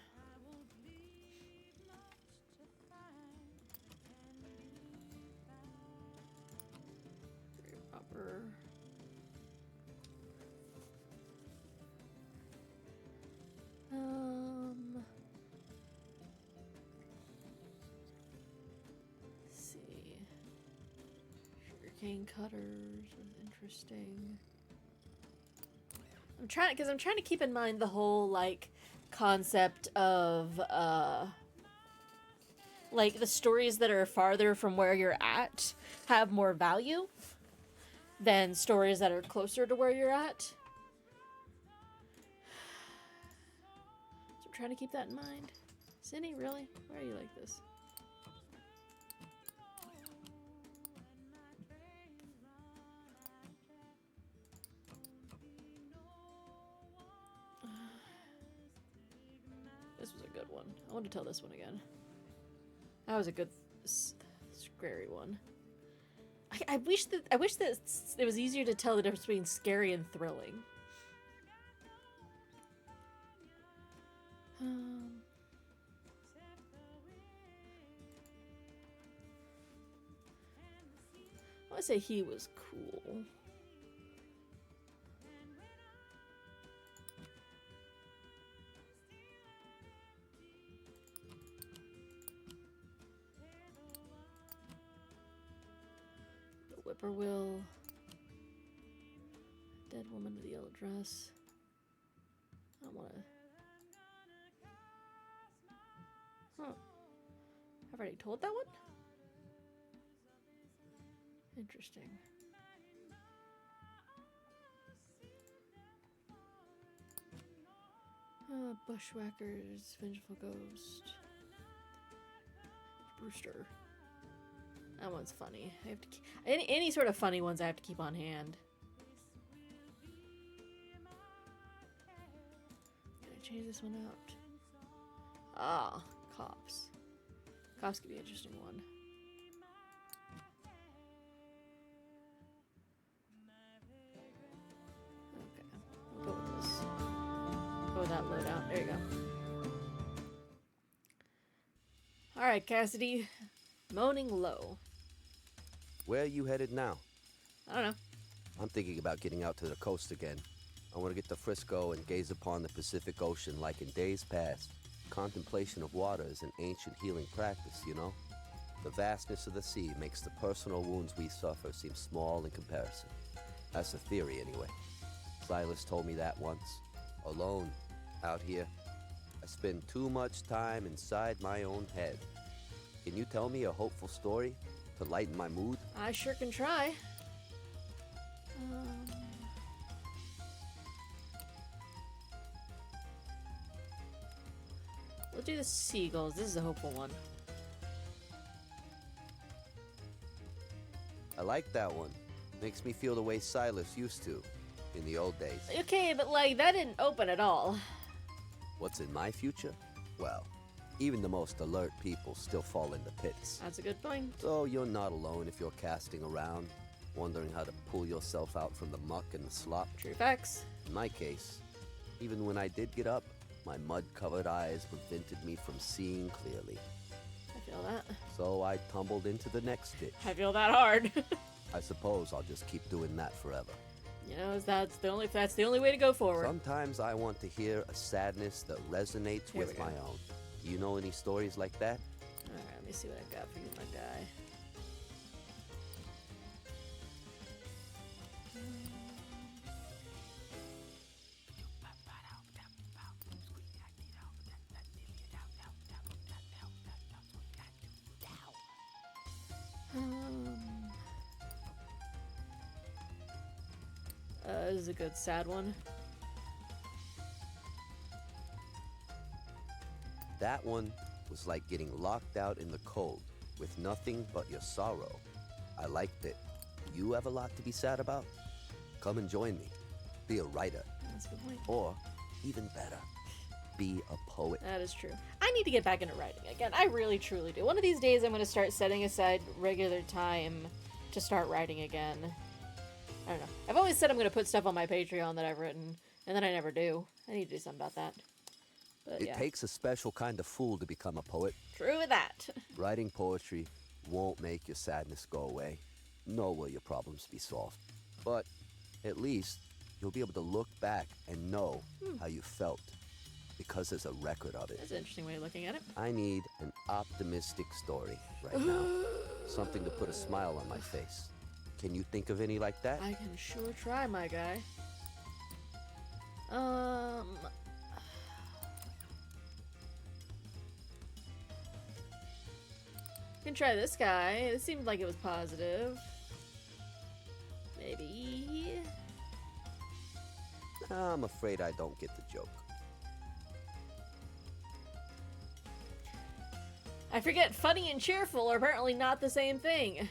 Speaker 1: Rubber. Let's see. Sugarcane cutters was interesting. I'm trying to keep in mind the whole like concept of like the stories that are farther from where you're at have more value than stories that are closer to where you're at. So I'm trying to keep that in mind. Cindy, really? Why are you like this? This was a good one. I want to tell this one again. That was a good, scary one. I wish that it was easier to tell the difference between scary and thrilling. I want to say he was cool. Whippoorwill. Dead woman with the yellow dress. I don't want to. Huh. I've already told that one? Interesting. Bushwhackers, Vengeful Ghost. Brewster. That one's funny. I have to keep, any sort of funny ones I have to keep on hand. Can I change this one out? Ah, cops. Cops could be an interesting one. Okay, we'll go with this. Go with that loadout. There you go. Alright, Cassidy. Moaning low.
Speaker 6: Where are you headed now?
Speaker 1: I don't know.
Speaker 6: I'm thinking about getting out to the coast again. I want to get to Frisco and gaze upon the Pacific Ocean like in days past. Contemplation of water is an ancient healing practice, you know? The vastness of the sea makes the personal wounds we suffer seem small in comparison. That's the theory, anyway. Silas told me that once. Alone, out here. I spend too much time inside my own head. Can you tell me a hopeful story to lighten my mood?
Speaker 1: I sure can try. We'll do the seagulls. This is a hopeful one.
Speaker 6: I like that one. Makes me feel the way Silas used to in the old days.
Speaker 1: Okay, but like, that didn't open at all.
Speaker 6: What's in my future? Well, even the most alert people still fall into pits.
Speaker 1: That's a good point.
Speaker 6: So you're not alone if you're casting around, wondering how to pull yourself out from the muck and the slop.
Speaker 1: True facts.
Speaker 6: In my case, even when I did get up, my mud-covered eyes prevented me from seeing clearly.
Speaker 1: I feel that.
Speaker 6: So I tumbled into the next ditch.
Speaker 1: I feel that hard.
Speaker 6: I suppose I'll just keep doing that forever.
Speaker 1: You know, that's the only way to go forward.
Speaker 6: Sometimes I want to hear a sadness that resonates
Speaker 1: Here we
Speaker 6: with
Speaker 1: go.
Speaker 6: my own. Do you know any stories like that?
Speaker 1: Alright, let me see what I got for you, my guy. This is a good sad one.
Speaker 6: That one was like getting locked out in the cold with nothing but your sorrow. I liked it. You have a lot to be sad about? Come and join me. Be a writer.
Speaker 1: That's a good point.
Speaker 6: Or, even better, be a poet.
Speaker 1: That is true. I need to get back into writing again. I really, truly do. One of these days, I'm going to start setting aside regular time to start writing again. I don't know. I've always said I'm going to put stuff on my Patreon that I've written, and then I never do. I need to do something about that. But
Speaker 6: It
Speaker 1: yeah.
Speaker 6: takes a special kind of fool to become a poet.
Speaker 1: True with that.
Speaker 6: Writing poetry won't make your sadness go away, nor will your problems be solved. But at least you'll be able to look back and know how you felt, because there's a record of it.
Speaker 1: That's an interesting way of looking at it.
Speaker 6: I need an optimistic story right now. Something to put a smile on my face. Can you think of any like that?
Speaker 1: I can sure try, my guy. Can try this guy. It seemed like it was positive. Maybe.
Speaker 6: I'm afraid I don't get the joke.
Speaker 1: I forget funny and cheerful are apparently not the same thing.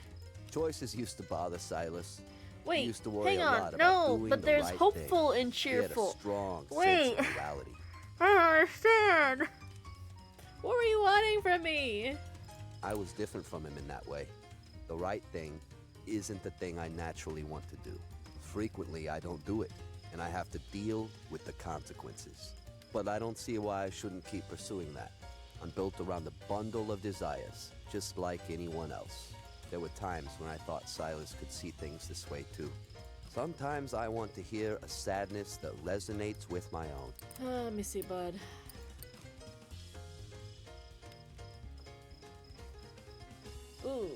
Speaker 6: Choices used to bother Silas.
Speaker 1: Wait,
Speaker 6: he used to worry
Speaker 1: hang
Speaker 6: a
Speaker 1: on.
Speaker 6: lot about
Speaker 1: No,
Speaker 6: doing
Speaker 1: but
Speaker 6: the
Speaker 1: there's
Speaker 6: right
Speaker 1: hopeful
Speaker 6: thing.
Speaker 1: and
Speaker 6: He had a
Speaker 1: cheerful.
Speaker 6: strong
Speaker 1: Wait.
Speaker 6: sense of morality.
Speaker 1: I don't understand. What were you wanting from me?
Speaker 6: I was different from him in that way. The right thing isn't the thing I naturally want to do. Frequently, I don't do it, and I have to deal with the consequences. But I don't see why I shouldn't keep pursuing that. I'm built around a bundle of desires, just like anyone else. There were times when I thought Silas could see things this way too. Sometimes I want to hear a sadness that resonates with my own.
Speaker 1: Let me see, bud. Ooh.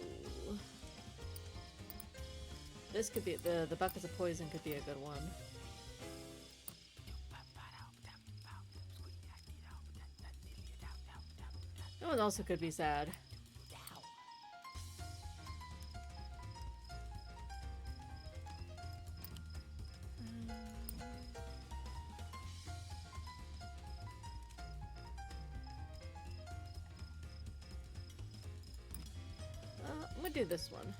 Speaker 1: This could be the buckets of poison could be a good one. That one also could be sad. I'm gonna do this one.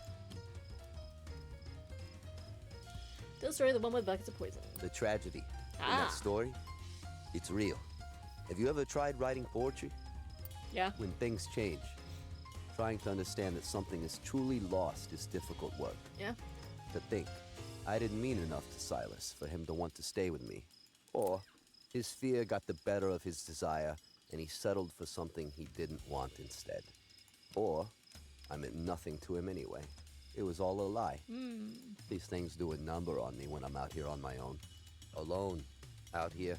Speaker 1: Tell the story, the one with buckets of poison.
Speaker 6: The tragedy in
Speaker 1: Ah.
Speaker 6: that story, it's real. Have you ever tried writing poetry?
Speaker 1: Yeah.
Speaker 6: When things change, trying to understand that something is truly lost is difficult work.
Speaker 1: Yeah.
Speaker 6: To think, I didn't mean enough to Silas for him to want to stay with me. Or his fear got the better of his desire and he settled for something he didn't want instead. Or I meant nothing to him anyway. It was all a lie. These things do a number on me when I'm out here on my own. Alone, out here.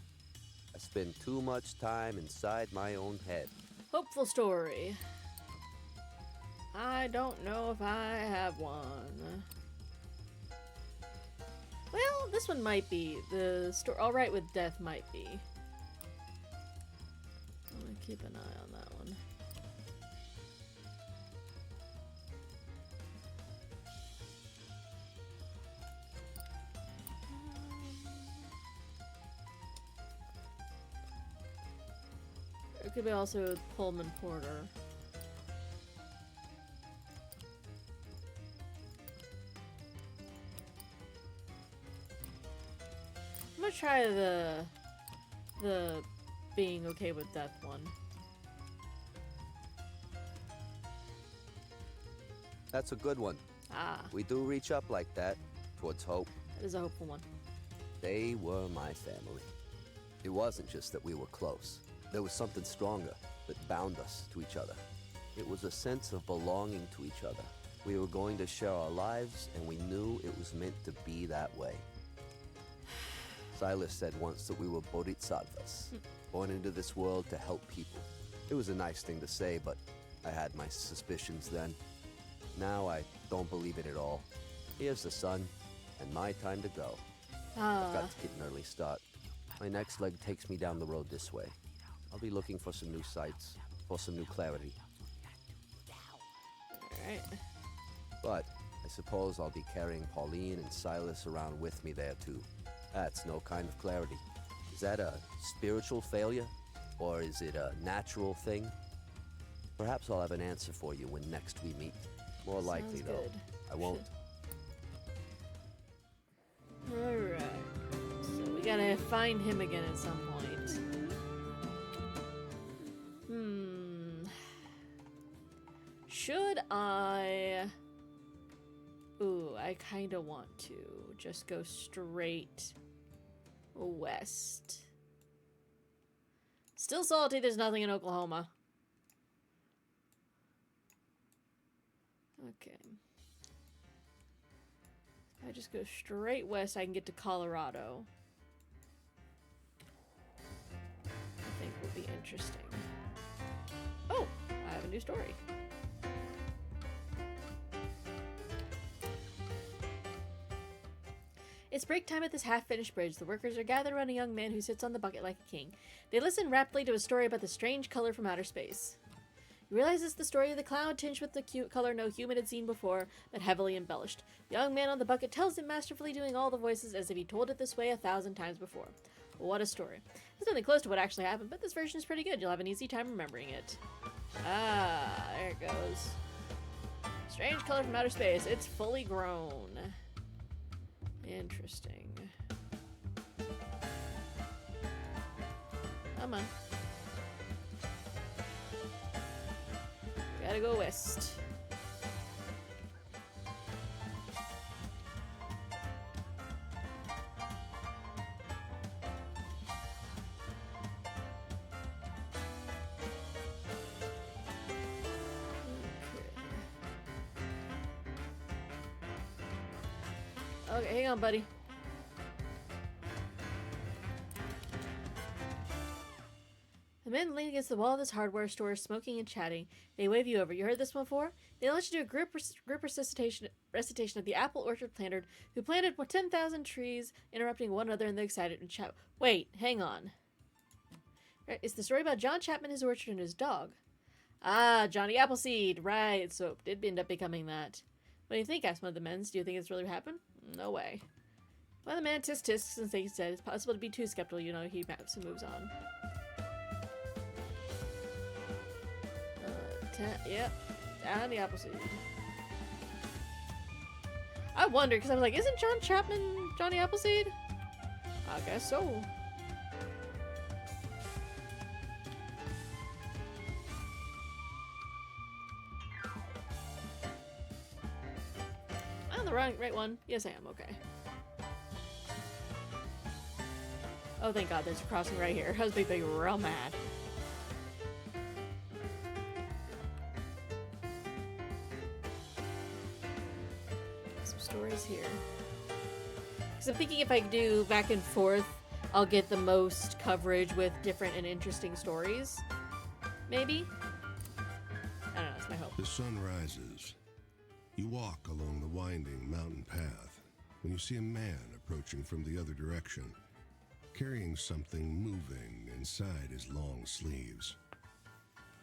Speaker 6: I spend too much time inside my own head.
Speaker 1: Hopeful story. I don't know if I have one. Well, this one might be. The story All Right with Death might be. I'm gonna keep an eye on that one. It could be also Pullman Porter. I'm gonna try the being okay with death one.
Speaker 6: That's a good one.
Speaker 1: Ah,
Speaker 6: We do reach up like that, towards hope.
Speaker 1: that is a hopeful one.
Speaker 6: They were my family. It wasn't just that we were close. There was something stronger that bound us to each other. It was a sense of belonging to each other. We were going to share our lives, and we knew it was meant to be that way. Silas said once that we were bodhisattvas, born into this world to help people. It was a nice thing to say, but I had my suspicions then. Now I don't believe it at all. Here's the sun, and my time to go. I've got to get an early start. My next leg takes me down the road this way. I'll be looking for some new sights, for some new clarity.
Speaker 1: Alright.
Speaker 6: But I suppose I'll be carrying Pauline and Silas around with me there too. That's no kind of clarity. Is that a spiritual failure? Or is it a natural thing? Perhaps I'll have an answer for you when next we meet. More likely,
Speaker 1: Sounds
Speaker 6: though,
Speaker 1: good.
Speaker 6: I won't.
Speaker 1: Alright. So we gotta find him again at some point. Should I... Ooh, I kinda want to just go straight west. Still salty, there's nothing in Oklahoma. Okay. If I just go straight west, I can get to Colorado. I think will be interesting. Oh, I have a new story. It's break time at this half-finished bridge. The workers are gathered around a young man who sits on the bucket like a king. They listen raptly to a story about the strange color from outer space. You realize it's the story of the cloud tinged with the cute color no human had seen before, but heavily embellished. The young man on the bucket tells it masterfully, doing all the voices as if he told it this way 1,000 times before. What a story. It's nothing close to what actually happened, but this version is pretty good. You'll have an easy time remembering it. Ah, there it goes. Strange color from outer space. It's fully grown. Interesting. Come on. Gotta go west. Okay, hang on, buddy. The men lean against the wall of this hardware store, smoking and chatting. They wave you over. You heard this one before? They let you do a group recitation of the apple orchard planter who planted 10,000 trees, interrupting one another in the excited and chat. Wait, hang on. Right, it's the story about John Chapman, his orchard, and his dog. Ah, Johnny Appleseed. Right, so it did end up becoming that. What do you think? Asked one of the men. Do you think it's really happened? No way. Well, the man tisk since they said it's possible to be too skeptical. You know, he maps and moves on. Yep, down the Appleseed. I wonder, because I was like, isn't John Chapman Johnny Appleseed? I guess so. I'm the right one. Yes, I am. Okay. Oh, thank God, there's a crossing right here. I was being real mad. Stories here. Because I'm thinking if I do back and forth, I'll get the most coverage with different and interesting stories. Maybe? I don't know, that's my hope.
Speaker 2: The sun rises. You walk along the winding mountain path when you see a man approaching from the other direction, carrying something moving inside his long sleeves.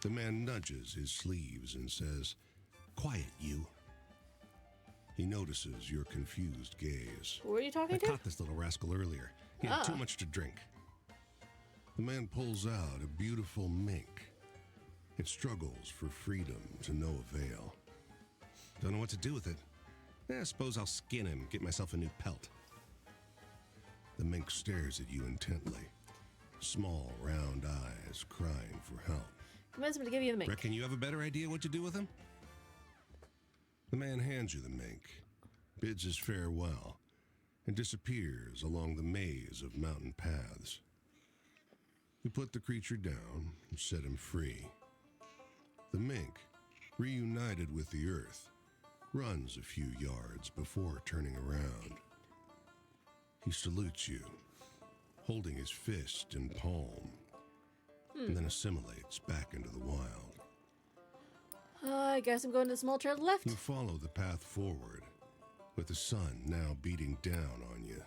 Speaker 2: The man nudges his sleeves and says, "Quiet, you." He notices your confused gaze.
Speaker 1: Who are you talking
Speaker 5: I
Speaker 1: to?
Speaker 5: caught this little rascal earlier. He had too much to drink.
Speaker 2: The man pulls out a beautiful mink. It struggles for freedom to no avail.
Speaker 5: Don't know what to do with it. I suppose I'll skin him, get myself a new pelt.
Speaker 2: The mink stares at you intently, small, round eyes crying for help.
Speaker 1: Convince him to give you the mink.
Speaker 5: Reckon you have a better idea what to do with him?
Speaker 2: The man hands you the mink, bids his farewell, and disappears along the maze of mountain paths. You put the creature down and set him free. The mink, reunited with the earth, runs a few yards before turning around. He salutes you holding his fist and palm, and then assimilates back into the wild.
Speaker 1: I guess I'm going to the small trail to the left.
Speaker 2: You follow the path forward, with the sun now beating down on you,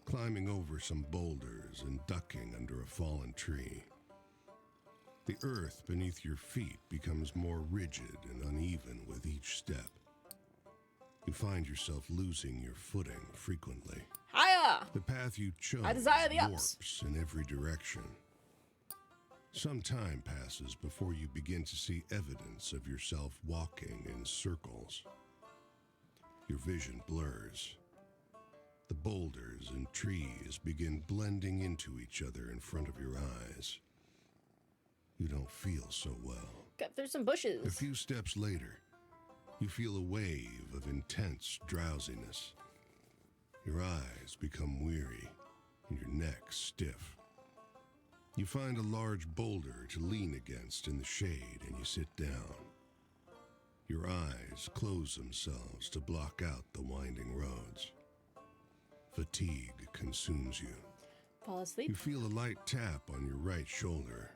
Speaker 2: climbing over some boulders and ducking under a fallen tree. The earth beneath your feet becomes more rigid and uneven with each step. You find yourself losing your footing frequently.
Speaker 1: Hiya!
Speaker 2: The path you chose
Speaker 1: I desire the ups.
Speaker 2: warps in every direction. Some time passes before you begin to see evidence of yourself walking in circles. Your vision blurs. The boulders and trees begin blending into each other in front of your eyes. You don't feel so well.
Speaker 1: Got through some bushes.
Speaker 2: A few steps later, you feel a wave of intense drowsiness. Your eyes become weary and your neck stiff. You find a large boulder to lean against in the shade and you sit down. Your eyes close themselves to block out the winding roads. Fatigue consumes you.
Speaker 1: Fall asleep.
Speaker 2: You feel a light tap on your right shoulder.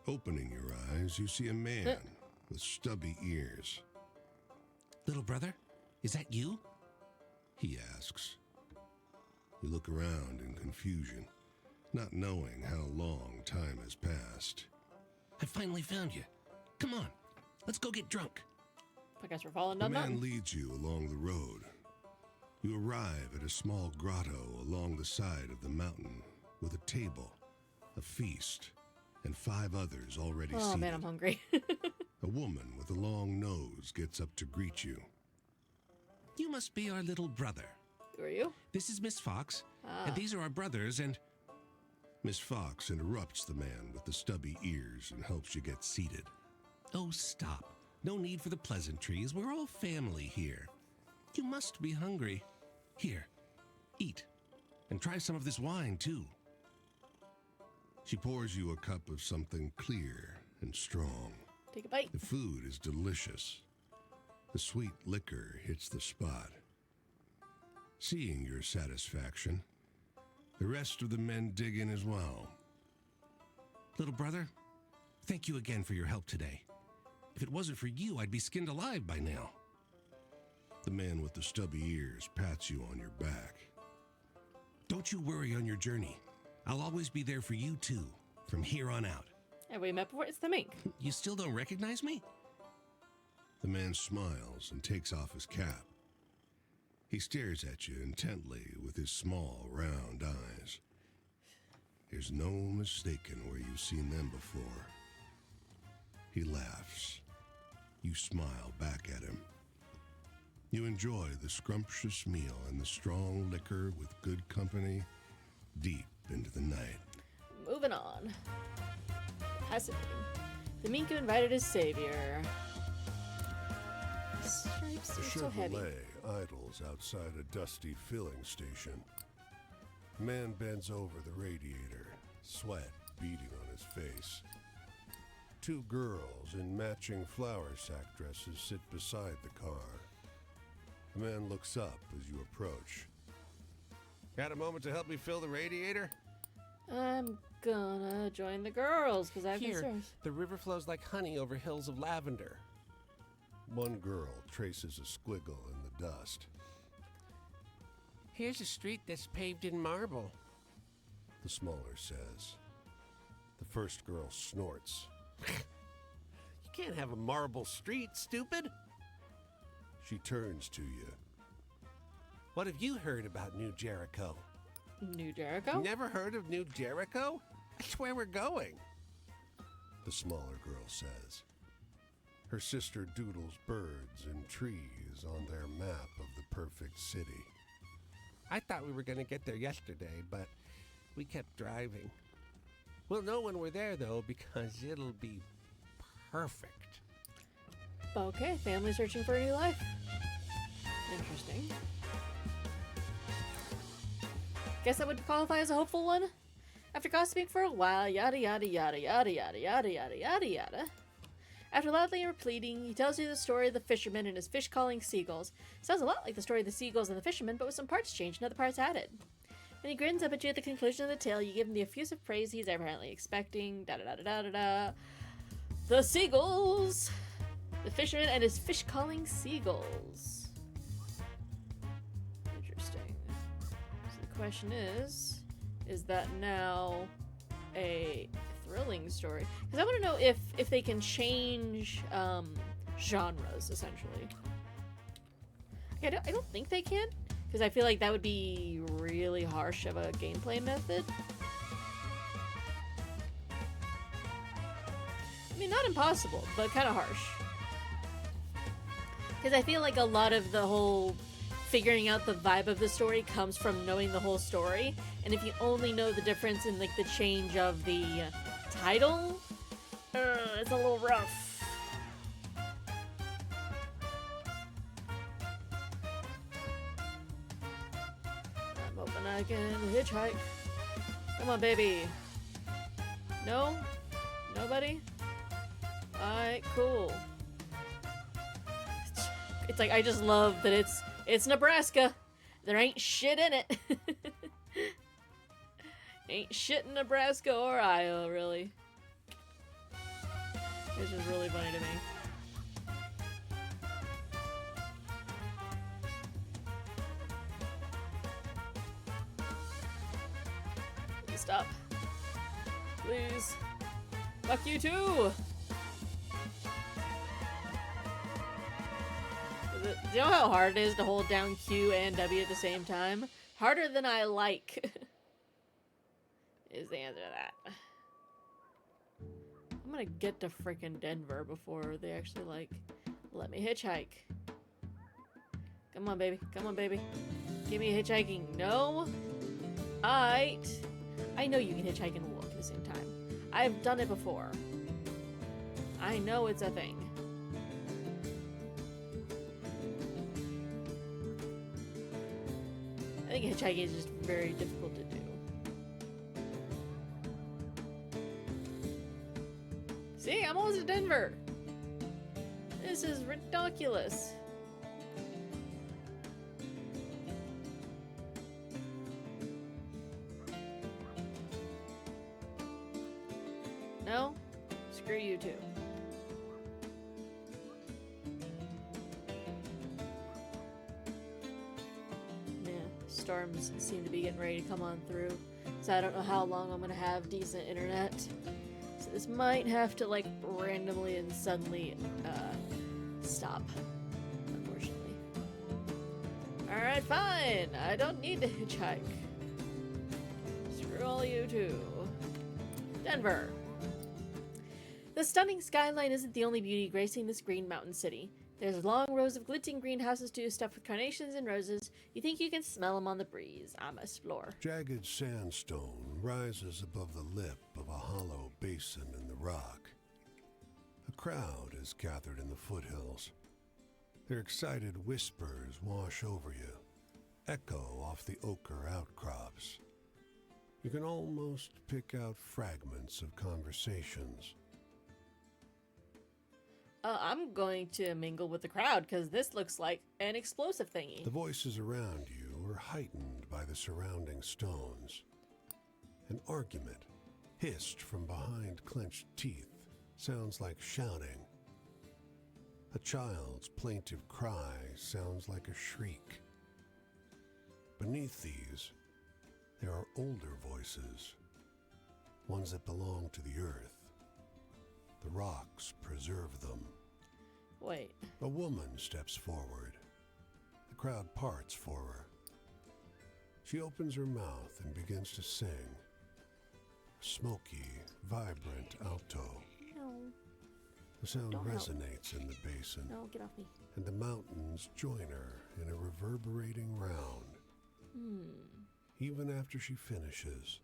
Speaker 2: Opening your eyes, you see a man with stubby ears.
Speaker 5: Little brother, is that you?
Speaker 2: He asks. You look around in confusion, not knowing how long time has passed.
Speaker 5: I finally found you. Come on, let's go get drunk.
Speaker 1: I guess we're falling
Speaker 2: The
Speaker 1: down
Speaker 2: man
Speaker 1: mountain.
Speaker 2: leads you along the road. You arrive at a small grotto along the side of the mountain with a table, a feast, and 5 others already
Speaker 1: Oh
Speaker 2: seated.
Speaker 1: man, I'm hungry.
Speaker 2: A woman with a long nose gets up to greet you.
Speaker 5: You must be our little brother.
Speaker 1: Who are you?
Speaker 5: This is Miss Fox, and these are our brothers, and
Speaker 2: Miss Fox interrupts the man with the stubby ears and helps you get seated.
Speaker 5: oh, stop. No need for the pleasantries. We're all family here. You must be hungry. Here, eat, and try some of this wine, too.
Speaker 2: She pours you a cup of something clear and strong.
Speaker 1: Take a bite.
Speaker 2: The food is delicious. The sweet liquor hits the spot. Seeing your satisfaction, the rest of the men dig in as well.
Speaker 5: Little brother, thank you again for your help today. If it wasn't for you, I'd be skinned alive by now.
Speaker 2: The man with the stubby ears pats you on your back.
Speaker 5: Don't you worry on your journey. I'll always be there for you, too, from here on out.
Speaker 1: Have we met before? It's the mink.
Speaker 5: You still don't recognize me?
Speaker 2: The man smiles and takes off his cap. He stares at you intently with his small, round eyes. There's no mistaking where you've seen them before. He laughs. You smile back at him. You enjoy the scrumptious meal and the strong liquor with good company deep into the night.
Speaker 1: Moving on. Fascinating. The mink who invited his savior. Stripes
Speaker 2: The
Speaker 1: are so heavy.
Speaker 2: Chevrolet idles outside a dusty filling station. A man bends over the radiator, sweat beading on his face. 2 girls in matching flower sack dresses sit beside the car. The man looks up as you approach. Got a moment to help me fill the radiator?
Speaker 1: I'm gonna join the girls because I have
Speaker 3: Here,
Speaker 1: concerns.
Speaker 3: the river flows like honey over hills of lavender.
Speaker 2: One girl traces a squiggle in the dust.
Speaker 3: Here's a street that's paved in marble.
Speaker 2: The smaller says. The first girl snorts.
Speaker 3: You can't have a marble street, stupid.
Speaker 2: She turns to you.
Speaker 3: What have you heard about New Jericho?
Speaker 1: New Jericho?
Speaker 3: Never heard of New Jericho? That's where we're going.
Speaker 2: The smaller girl says. Her sister doodles birds and trees on their map of the perfect city.
Speaker 3: I thought we were going to get there yesterday, but we kept driving. We'll know when we're there, though, because it'll be perfect.
Speaker 1: Okay, family searching for a new life. Interesting. Guess that would qualify as a hopeful one? After gossiping for a while, yada yada yada yada yada yada yada yada yada. After loudly pleading, he tells you the story of the fisherman and his fish calling seagulls. Sounds a lot like the story of the seagulls and the fisherman, but with some parts changed and other parts added. When he grins up at you at the conclusion of the tale, you give him the effusive praise he's apparently expecting. Da da da da da da. The seagulls! The fisherman and his fish calling seagulls. Interesting. So the question is that now a thrilling story? Because I want to know if they can change genres, essentially. I don't think they can, because I feel like that would be really harsh of a gameplay method. I mean, not impossible, but kind of harsh. Because I feel like a lot of the whole figuring out the vibe of the story comes from knowing the whole story. And if you only know the difference in like the change of the title, it's a little rough. I'm hoping I can hitchhike. Come on, baby. No? Nobody? Alright, cool. It's like, I just love that it's Nebraska. There ain't shit in it. Ain't shit in Nebraska or Iowa, really. It's just really funny to me. Please stop. Please. Fuck you too! Do you know how hard it is to hold down Q and W at the same time? Harder than I like. Is the answer to that. I'm gonna get to frickin' Denver before they actually, like, let me hitchhike. Come on, baby. Come on, baby. Give me hitchhiking. No? I know you can hitchhike and walk at the same time. I've done it before. I know it's a thing. I think hitchhiking is just very difficult to do. See, I'm almost at Denver. This is ridiculous. No? Screw you too. Yeah, storms seem to be getting ready to come on through. So I don't know how long I'm gonna have decent internet. So this might have to, like, randomly and suddenly stop, unfortunately. Alright, fine. I don't need to hitchhike. Screw all you too. Denver. The stunning skyline isn't the only beauty gracing this green mountain city. There's long rows of glinting greenhouses too, stuffed with carnations and roses. You think you can smell them on the breeze. I'm a explore.
Speaker 2: Jagged sandstone rises above the lip of a hollow basin in the rock. A crowd is gathered in the foothills. Their excited whispers wash over you, echo off the ochre outcrops. You can almost pick out fragments of conversations.
Speaker 1: I'm going to mingle with the crowd because this looks like an explosive thingy.
Speaker 2: The voices around you are heightened by the surrounding stones. An argument, hissed from behind clenched teeth, sounds like shouting. A child's plaintive cry sounds like a shriek. Beneath these, there are older voices, ones that belong to the earth. The rocks preserve them.
Speaker 1: Wait.
Speaker 2: A woman steps forward. The crowd parts for her. She opens her mouth and begins to sing. A smoky, vibrant alto.
Speaker 1: No.
Speaker 2: The sound
Speaker 1: Don't help.
Speaker 2: resonates in the basin,
Speaker 1: No, get off me.
Speaker 2: and the mountains join her in a reverberating round. Even after she finishes,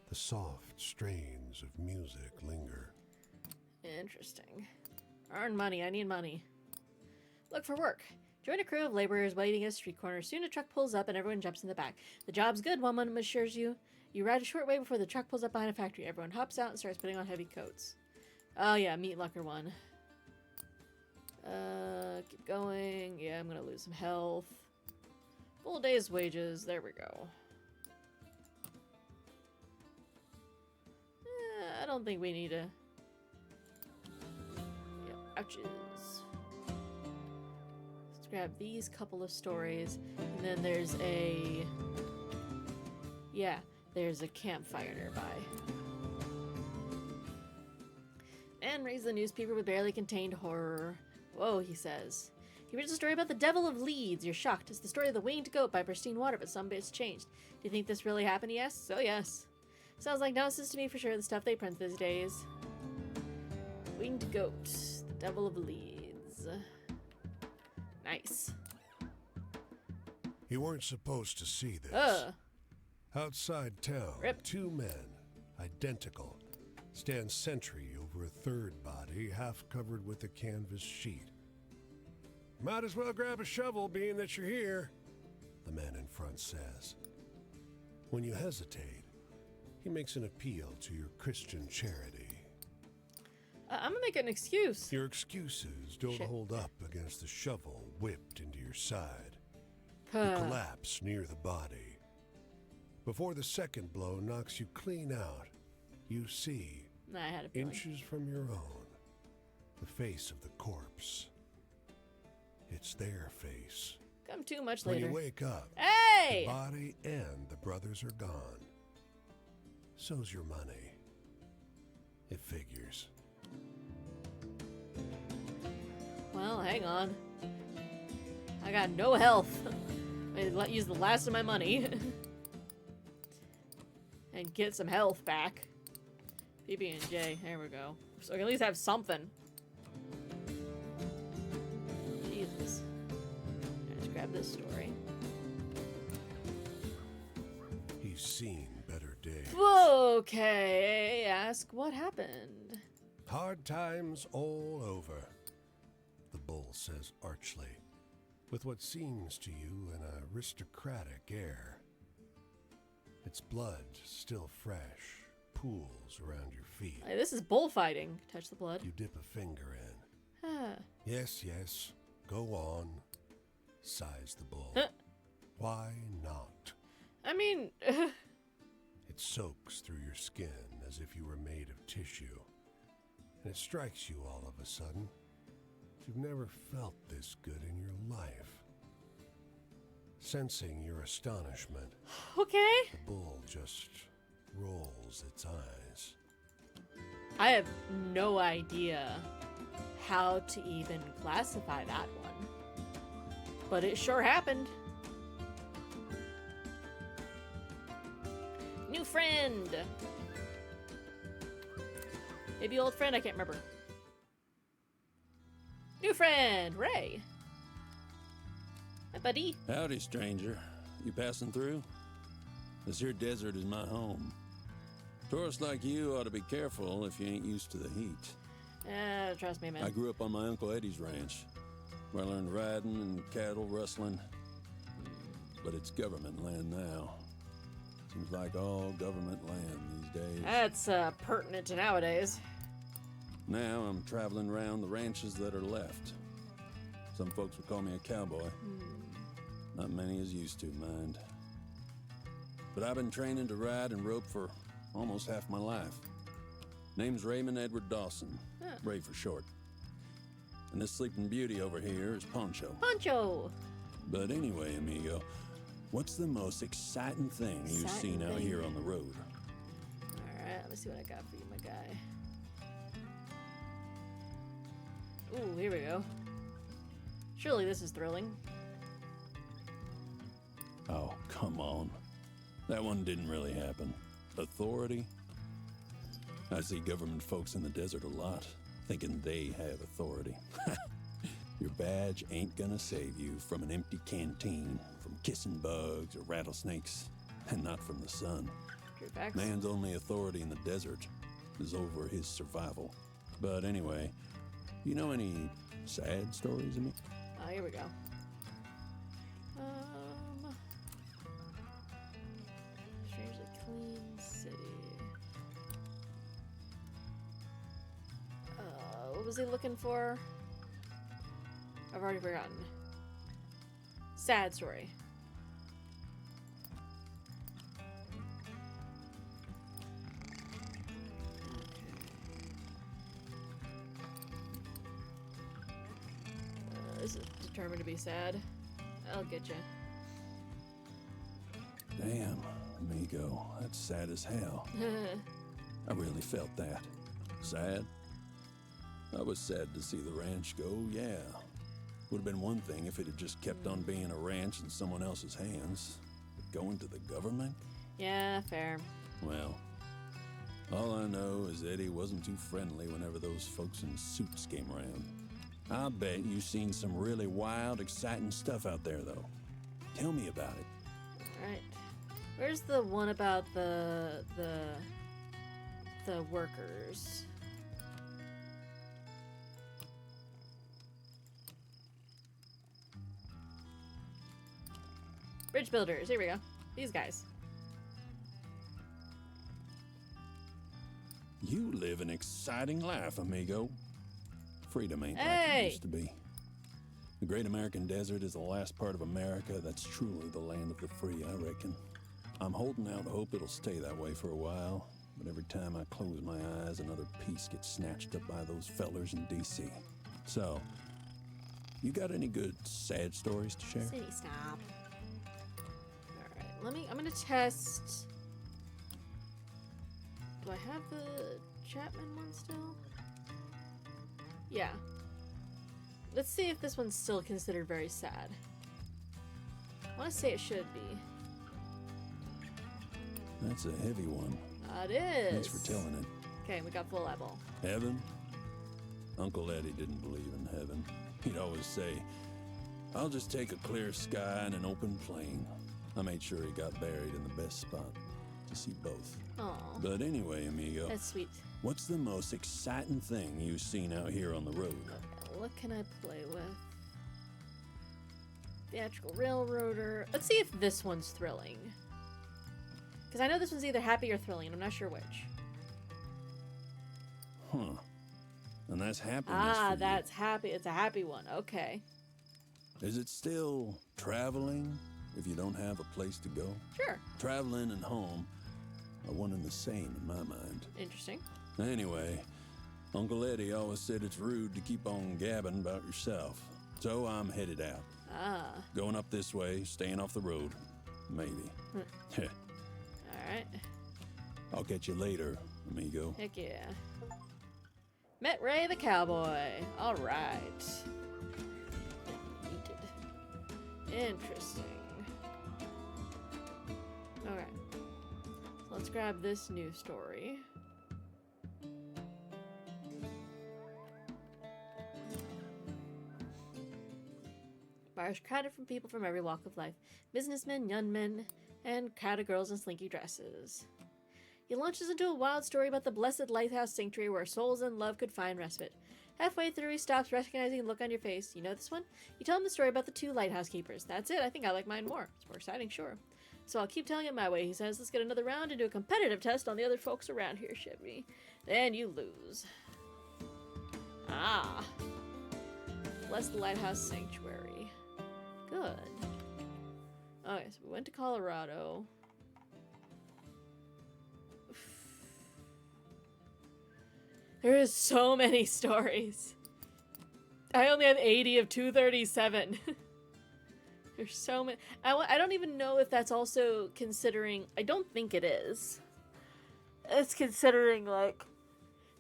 Speaker 2: the soft strains of music linger.
Speaker 1: Interesting. Earn money. I need money. Look for work. Join a crew of laborers waiting at a street corner. Soon a truck pulls up and everyone jumps in the back. The job's good, one man assures you. You ride a short way before the truck pulls up behind a factory. Everyone hops out and starts putting on heavy coats. Oh yeah, meat locker one. Keep going. Yeah, I'm gonna lose some health. Full day's wages. There we go. don't think we need to. Yep, ouches. Let's grab these couple of stories, and then there's a. Yeah, there's a campfire nearby. Man raised the newspaper with barely contained horror. Whoa, he says. He reads a story about the Devil of Leeds. You're shocked. It's the story of the Winged Goat by Pristine Water, but some bits changed. Do you think this really happened? He asks. Oh, yes. Sounds like nonsense to me for sure, the stuff they print these days. Winged Goat. The Devil of Leeds. Nice.
Speaker 2: You weren't supposed to see this. Outside town,
Speaker 1: Rip.
Speaker 2: 2 men, identical, stand sentry over a third body half covered with a canvas sheet. Might as well grab a shovel, being that you're here, the man in front says. When you hesitate, he makes an appeal to your Christian charity.
Speaker 1: I'm gonna make an excuse.
Speaker 2: Your excuses don't
Speaker 1: Shit.
Speaker 2: hold up against the shovel whipped into your side. You collapse near the body. Before the second blow knocks you clean out, you see,
Speaker 1: Nah, I had a feeling.
Speaker 2: inches from your own, the face of the corpse. It's their face.
Speaker 1: Come too much
Speaker 2: When
Speaker 1: later.
Speaker 2: you wake up,
Speaker 1: Hey!
Speaker 2: the body and the brothers are gone. So's your money. It figures.
Speaker 1: Well, hang on. I got no health. I use the last of my money. And get some health back. PB&J, there we go. So I can at least have something. Jesus. Let's grab this story.
Speaker 2: He's seen better days.
Speaker 1: Okay, ask what happened.
Speaker 2: Hard times all over, the bull says archly, with what seems to you an aristocratic air. Its blood still fresh, pools around your feet.
Speaker 1: Hey, this is bullfighting. Touch the blood.
Speaker 2: You dip a finger in.
Speaker 1: Ah.
Speaker 2: Yes, yes, go on, sighs the bull. Why not?
Speaker 1: I mean,
Speaker 2: It soaks through your skin as if you were made of tissue. And it strikes you all of a sudden. You've never felt this good in your life. Sensing your astonishment,
Speaker 1: okay.
Speaker 2: the bull just rolls its eyes.
Speaker 1: I have no idea how to even classify that one. But it sure happened. New friend! Maybe old friend, I can't remember. New friend, Ray. Hi, buddy.
Speaker 7: Howdy, stranger. You passing through? This here desert is my home. Tourists like you ought to be careful if you ain't used to the heat.
Speaker 1: Trust me,
Speaker 7: I
Speaker 1: man.
Speaker 7: grew up on my Uncle Eddie's ranch, where I learned riding and cattle rustling. But it's government land now. Seems like all government land these days.
Speaker 1: That's pertinent to nowadays.
Speaker 7: Now I'm traveling around the ranches that are left. Some folks would call me a cowboy. Not many is used to, mind. But I've been training to ride and rope for almost half my life. Name's Raymond Edward Dawson, Ray for short. And this sleeping beauty over here is Poncho.
Speaker 1: Poncho!
Speaker 7: But anyway, amigo, what's the most exciting thing you've
Speaker 1: Exciting
Speaker 7: seen out
Speaker 1: thing.
Speaker 7: here on the road?
Speaker 1: Alright, let me see what I got for you, my guy. Ooh, here we go. Surely this is thrilling.
Speaker 7: Oh, come on. That one didn't really happen. Authority? I see government folks in the desert a lot, thinking they have authority. Your badge ain't gonna save you from an empty canteen, from kissing bugs or rattlesnakes, and not from the sun.
Speaker 1: True facts.
Speaker 7: Man's only authority in the desert is over his survival. But anyway, you know any sad stories of me?
Speaker 1: Oh, here we go. Strangely clean city. What was he looking for? I've already forgotten. Sad story. this is determined to be sad. I'll get you.
Speaker 7: Damn, amigo, that's sad as hell. I really felt that. Sad? I was sad to see the ranch go, yeah. Would have been one thing if it had just kept on being a ranch in someone else's hands. But going to the government?
Speaker 1: Yeah, fair.
Speaker 7: Well, all I know is Eddie wasn't too friendly whenever those folks in suits came around. I bet you've seen some really wild, exciting stuff out there, though. Tell me about it.
Speaker 1: Alright. Where's the one about the workers? Bridge builders, here we go. These guys.
Speaker 7: You live an exciting life, amigo. Freedom ain't like
Speaker 1: Hey!
Speaker 7: it used to be. The Great American Desert is the last part of America that's truly the land of the free, I reckon. I'm holding out hope it'll stay that way for a while, but every time I close my eyes, another piece gets snatched up by those fellers in D.C. So, you got any good sad stories to share?
Speaker 1: City, stop. Alright, I'm gonna test. Do I have the Chapman one still? Yeah. Let's see if this one's still considered very sad. I want to say it should be.
Speaker 7: That's a heavy one.
Speaker 1: It is.
Speaker 7: Thanks for telling it.
Speaker 1: Okay, we got full eyeball.
Speaker 7: Heaven? Uncle Eddie didn't believe in heaven. He'd always say, I'll just take a clear sky and an open plain. I made sure he got buried in the best spot to see both.
Speaker 1: Aw,
Speaker 7: But anyway, amigo,
Speaker 1: that's sweet.
Speaker 7: what's the most exciting thing you've seen out here on the road?
Speaker 1: What can I play with? Theatrical Railroader. Let's see if this one's thrilling. Because I know this one's either happy or thrilling, and I'm not sure which.
Speaker 7: Huh. And that's happiness
Speaker 1: Ah,
Speaker 7: for you.
Speaker 1: that's happy. It's a happy one. Okay.
Speaker 7: Is it still traveling if you don't have a place to go?
Speaker 1: Sure.
Speaker 7: Traveling and home are one and the same in my mind.
Speaker 1: Interesting.
Speaker 7: Anyway, Uncle Eddie always said it's rude to keep on gabbing about yourself. So I'm headed out.
Speaker 1: Ah.
Speaker 7: Going up this way, staying off the road. Maybe.
Speaker 1: Alright.
Speaker 7: I'll catch you later, amigo.
Speaker 1: Heck yeah. Met Ray the Cowboy. Alright. Interesting. Okay. So let's grab this new story. Bar is crowded from people from every walk of life. Businessmen, young men, and crowded girls in slinky dresses. He launches into a wild story about the blessed lighthouse sanctuary where souls in love could find respite. Halfway through, he stops, recognizing the look on your face. You know this one? You tell him the story about the 2 lighthouse keepers. That's it. I think I like mine more. It's more exciting, sure. So I'll keep telling it my way, he says. Let's get another round and do a competitive test on the other folks around here, Chevy. Then you lose. Ah. Bless the lighthouse sanctuary. Good. Okay, so we went to Colorado. There is so many stories. I only have 80 of 237. There's so many. I don't even know if that's also considering... I don't think it is. It's considering, like,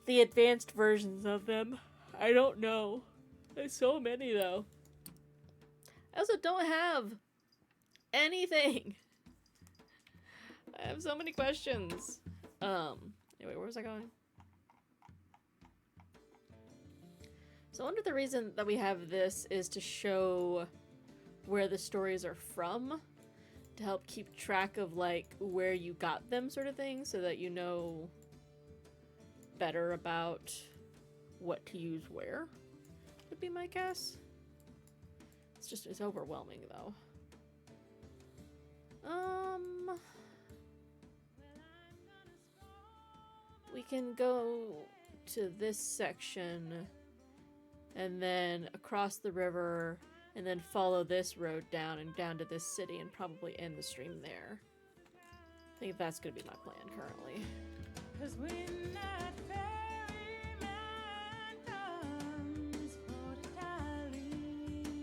Speaker 1: the advanced versions of them. I don't know. There's so many, though. I also don't have anything. I have so many questions. Anyway, where was I going? So I wonder if the reason that we have this is to show where the stories are from, to help keep track of, like, where you got them sort of thing, so that you know better about what to use where, would be my guess. It's overwhelming, though. We can go to this section and then across the river and then follow this road down and down to this city and probably end the stream there. I think that's going to be my plan currently.
Speaker 8: 'Cause when that ferryman comes for the darling,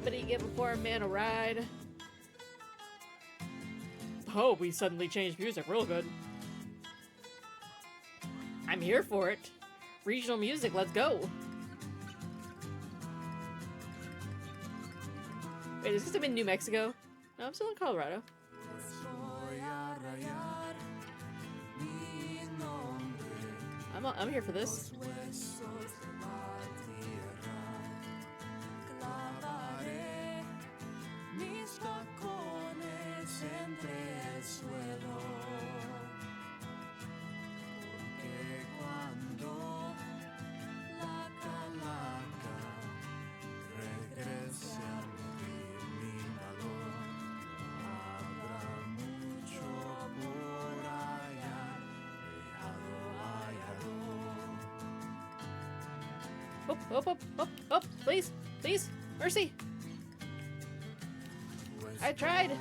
Speaker 1: Nobody give a poor man a ride. Oh, we suddenly changed music real good. I'm here for it. Regional music, let's go. Wait, is this in New Mexico? No, I'm still in Colorado. I'm here for this. Oh, please, please, mercy. I tried.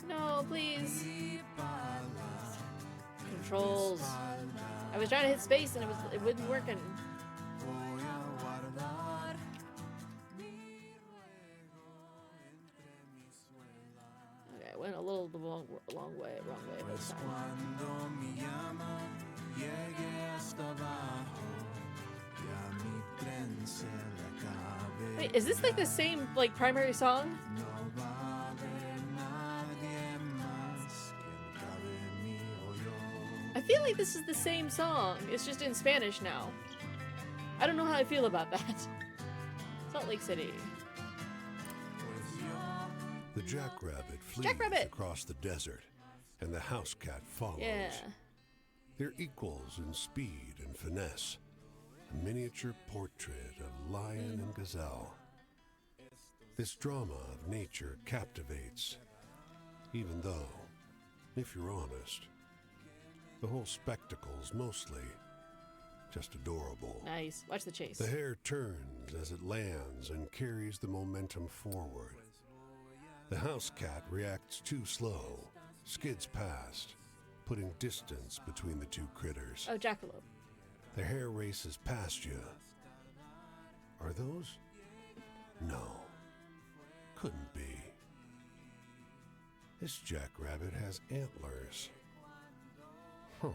Speaker 1: No, please. Controls. I was trying to hit space and it wasn't working. Okay, I went a little wrong way this time. Wait, is this like the same like primary song? I feel like this is the same song. It's just in Spanish now. I don't know how I feel about that. Salt Lake City.
Speaker 2: The jackrabbit flees
Speaker 1: Jackrabbit!
Speaker 2: across the desert, and the house cat follows.
Speaker 1: Yeah.
Speaker 2: They're equals in speed and finesse. A miniature portrait of lion and gazelle. This drama of nature captivates, even though, if you're honest, the whole spectacle's mostly just adorable.
Speaker 1: Nice. Watch the chase.
Speaker 2: The hare turns as it lands and carries the momentum forward. The house cat reacts too slow, skids past, putting distance between the two critters.
Speaker 1: Oh, jackalope.
Speaker 2: The hare races past you. Are those? No. Couldn't be. This jackrabbit has antlers. Huh.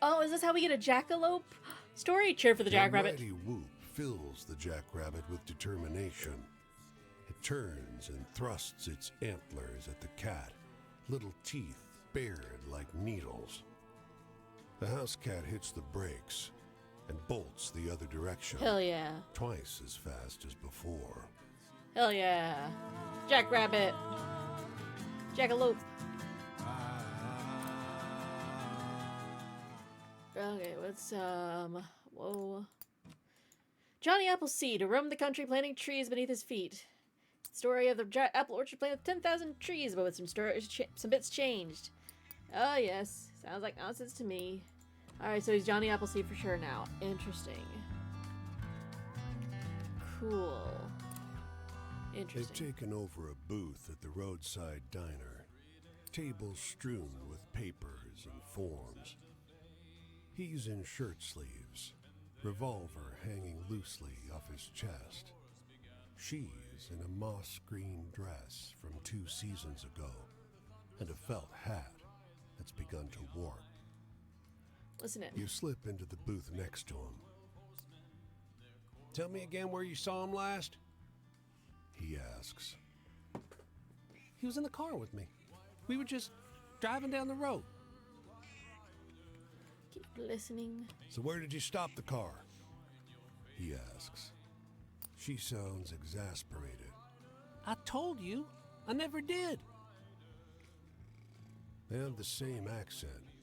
Speaker 1: Oh, is this how we get a jackalope story? Cheer for the jackrabbit.
Speaker 2: A mighty whoop fills the jackrabbit with determination. It turns and thrusts its antlers at the cat, little teeth bared like needles. The house cat hits the brakes and bolts the other direction.
Speaker 1: Hell yeah.
Speaker 2: Twice as fast as before.
Speaker 1: Hell yeah. Jackrabbit. Jackalope. Okay, what's, whoa. Johnny Appleseed, roamed the country planting trees beneath his feet. Story of the apple orchard planted with 10,000 trees, but with some bits changed. Oh, yes. Sounds like nonsense to me. Alright, so he's Johnny Appleseed for sure now. Interesting. Cool. Interesting.
Speaker 2: They've taken over a booth at the roadside diner. Tables strewn with papers and forms. He's in shirt sleeves, revolver hanging loosely off his chest. She's in a moss green dress from 2 seasons ago, and a felt hat that's begun to warp.
Speaker 1: Listen in.
Speaker 2: You slip into the booth next to him.
Speaker 3: Tell me again where you saw him last?
Speaker 2: He asks.
Speaker 3: He was in the car with me. We were just driving down the road.
Speaker 1: Keep listening.
Speaker 2: So where did you stop the car? He asks. She sounds exasperated.
Speaker 3: I told you, I never did.
Speaker 2: They have the same accent,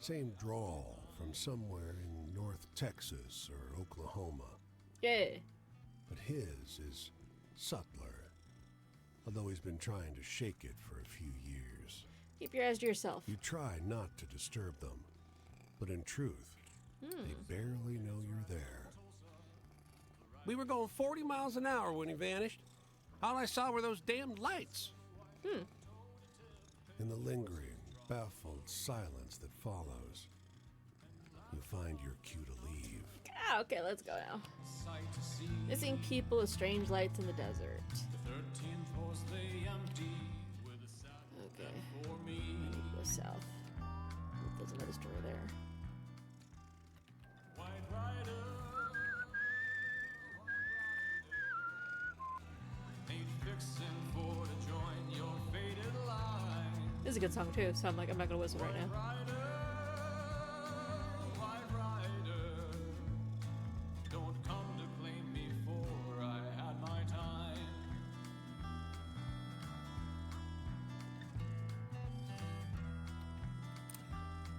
Speaker 2: same drawl from somewhere in North Texas or Oklahoma.
Speaker 1: Yeah.
Speaker 2: But his is subtler, although he's been trying to shake it for a few years.
Speaker 1: Keep your eyes to yourself.
Speaker 2: You try not to disturb them, but in truth, they barely know you're there.
Speaker 3: We were going 40 miles an hour when he vanished. All I saw were those damned lights.
Speaker 2: In the lingering, baffled silence that follows, you find your cue to leave.
Speaker 1: Ah, okay, let's go now. Missing people with strange lights in the desert. Okay. I need to go south. There's another story there. This is a good song too, so I'm not gonna whistle right now.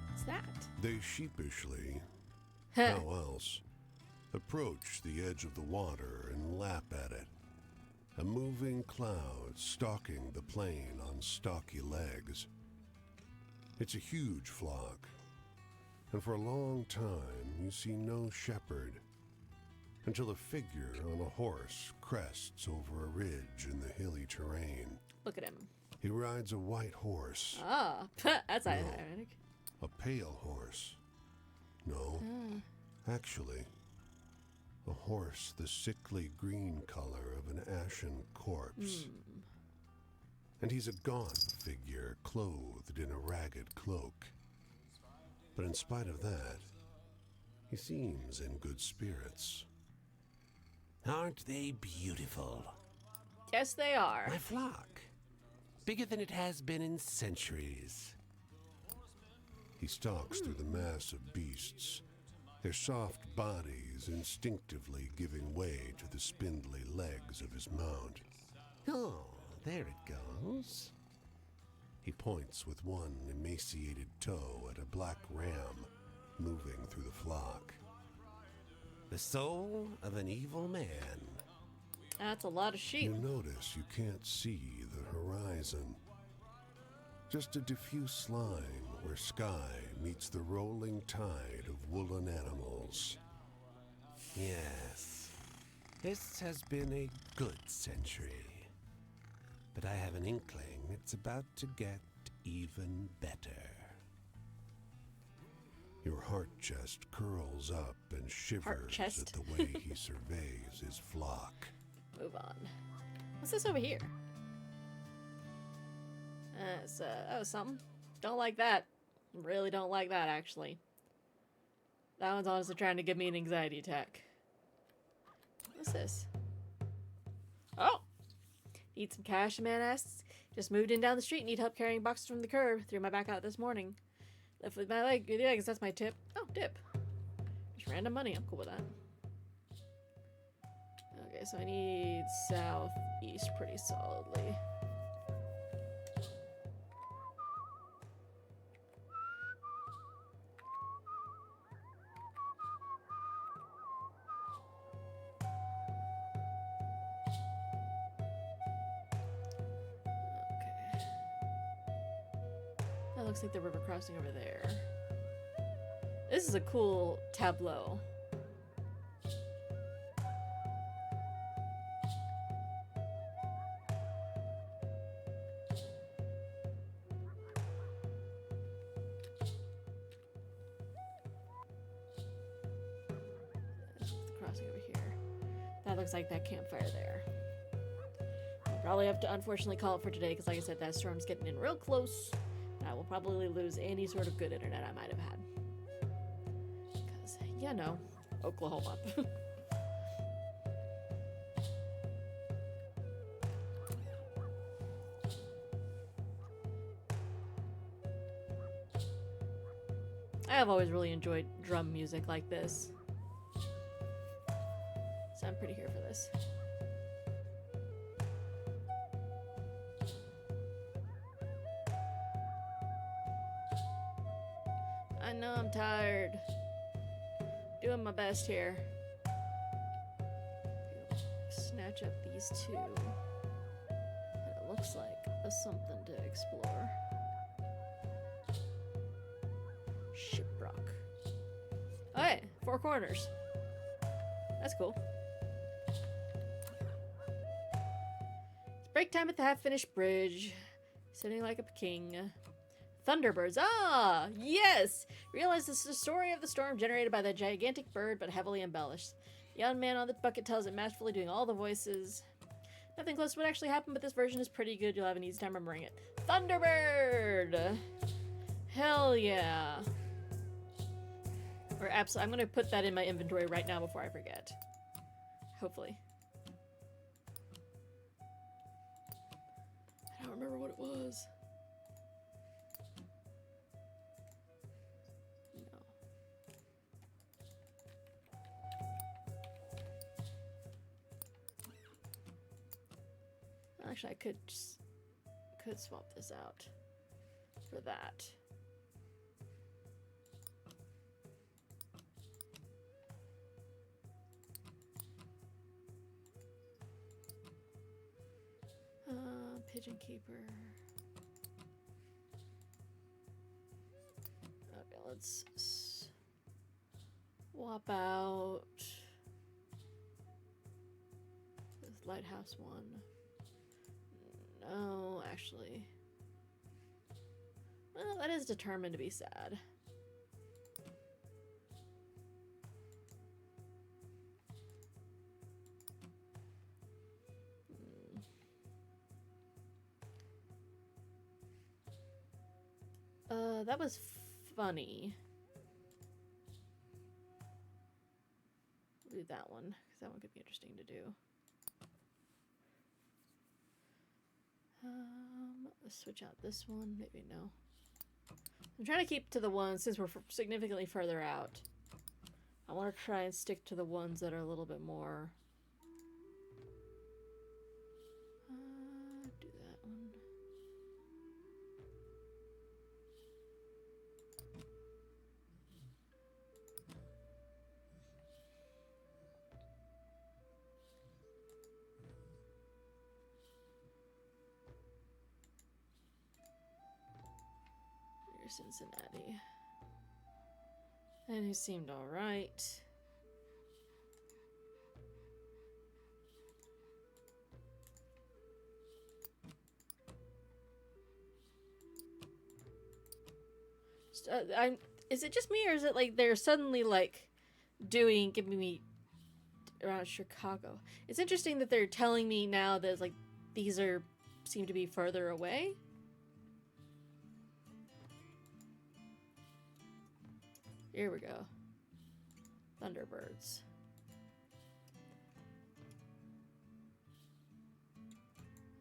Speaker 1: What's that?
Speaker 2: They sheepishly,
Speaker 1: Huh.
Speaker 2: how else, approach the edge of the water and lap at it. A moving cloud stalking the plain on stocky legs. It's a huge flock, and for a long time you see no shepherd, until a figure on a horse crests over a ridge in the hilly terrain.
Speaker 1: Look at him.
Speaker 2: He rides a white horse,
Speaker 1: Ah, that's ironic.
Speaker 2: a pale horse. No, actually, a horse the sickly green color of an ashen corpse. And he's a gaunt figure clothed in a ragged cloak. But in spite of that, he seems in good spirits.
Speaker 3: Aren't they beautiful?
Speaker 1: Yes, they are.
Speaker 3: My flock. Bigger than it has been in centuries.
Speaker 2: He stalks through the mass of beasts, their soft bodies instinctively giving way to the spindly legs of his mount.
Speaker 3: Oh, there it goes.
Speaker 2: He points with one emaciated toe at a black ram moving through the flock.
Speaker 3: The soul of an evil man.
Speaker 1: That's a lot of sheep.
Speaker 2: You notice you can't see the horizon. Just a diffuse line where sky meets the rolling tide of woolen animals.
Speaker 3: Yes. This has been a good century. But I have an inkling it's about to get even better.
Speaker 2: Your heart chest curls up and shivers
Speaker 1: chest?
Speaker 2: at the way he surveys his flock.
Speaker 1: Move on. What's this over here? That was something. Don't like that. Really don't like that, actually. That one's honestly trying to give me an anxiety attack. What's this? Oh! Need some cash, man asks. Just moved in down the street. Need help carrying boxes from the curb. Threw my back out this morning. Left with my leg. Yeah, I guess that's my tip. Oh, dip. Just random money. I'm cool with that. Okay, so I need southeast pretty solidly. Okay. That looks like the river crossing over there. This is a cool tableau. Crossing over here. That looks like that campfire there. I'll probably have to unfortunately call it for today because, like I said, that storm's getting in real close. And I will probably lose any sort of good internet I might have had. Because, you know, Oklahoma. I have always really enjoyed drum music like this. So I'm pretty here for this. I know I'm tired. Doing my best here. Snatch up these two. And it looks like a something to explore. Shiprock. Oh, hey, 4 corners. That's cool. It's break time at the half-finished bridge. Sitting like a king. Thunderbirds. Ah, yes! Realize this is a story of the storm generated by the gigantic bird, but heavily embellished. The young man on the bucket tells it masterfully, doing all the voices. Nothing close to what actually happened, but this version is pretty good. You'll have an easy time remembering it. Thunderbird! Hell yeah. Or absolutely, I'm gonna put that in my inventory right now before I forget. Hopefully. I don't remember what it was. No. Actually, I could swap this out for that. Pigeon keeper. Okay, let's swap out this lighthouse one. No, actually. Well, that is determined to be sad. That was funny. We'll do that one, because that one could be interesting to do. Let's switch out this one. Maybe no. I'm trying to keep to the ones, since we're significantly further out. I want to try and stick to the ones that are a little bit more... do that one. Cincinnati. And he seemed alright. Is it just me, or is it like they're suddenly like giving me around Chicago? It's interesting that they're telling me now that like these seem to be further away. Here we go. Thunderbirds.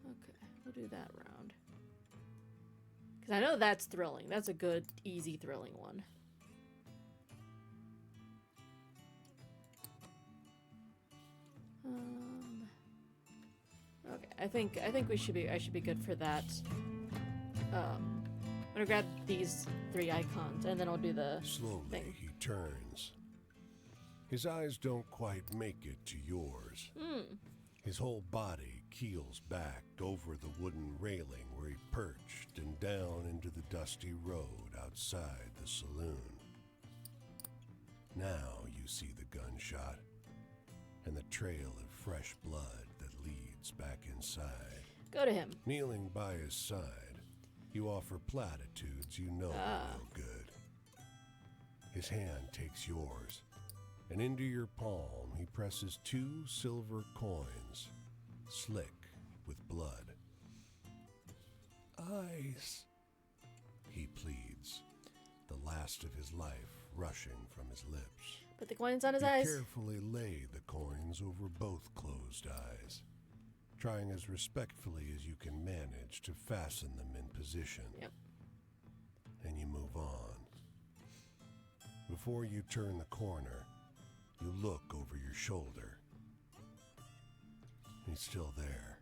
Speaker 1: Okay, we'll do that round. Because I know that's thrilling. That's a good, easy, thrilling one. Okay, I think I should be good for that. I'm gonna grab these 3 icons, and then I'll do the
Speaker 2: Slowly,
Speaker 1: thing.
Speaker 2: he turns. His eyes don't quite make it to yours. His whole body keels back over the wooden railing where he perched and down into the dusty road outside the saloon. Now you see the gunshot and the trail of fresh blood that leads back inside.
Speaker 1: Go to him.
Speaker 2: Kneeling by his side, you offer platitudes you know are no good. His hand takes yours, and into your palm he presses 2 silver coins, slick with blood. Ice, he pleads, the last of his life rushing from his lips.
Speaker 1: Put the coins on his
Speaker 2: You
Speaker 1: eyes.
Speaker 2: carefully lay the coins over both closed eyes, trying as respectfully as you can manage to fasten them in position.
Speaker 1: Yep.
Speaker 2: And you move on. Before you turn the corner, you look over your shoulder. He's still there.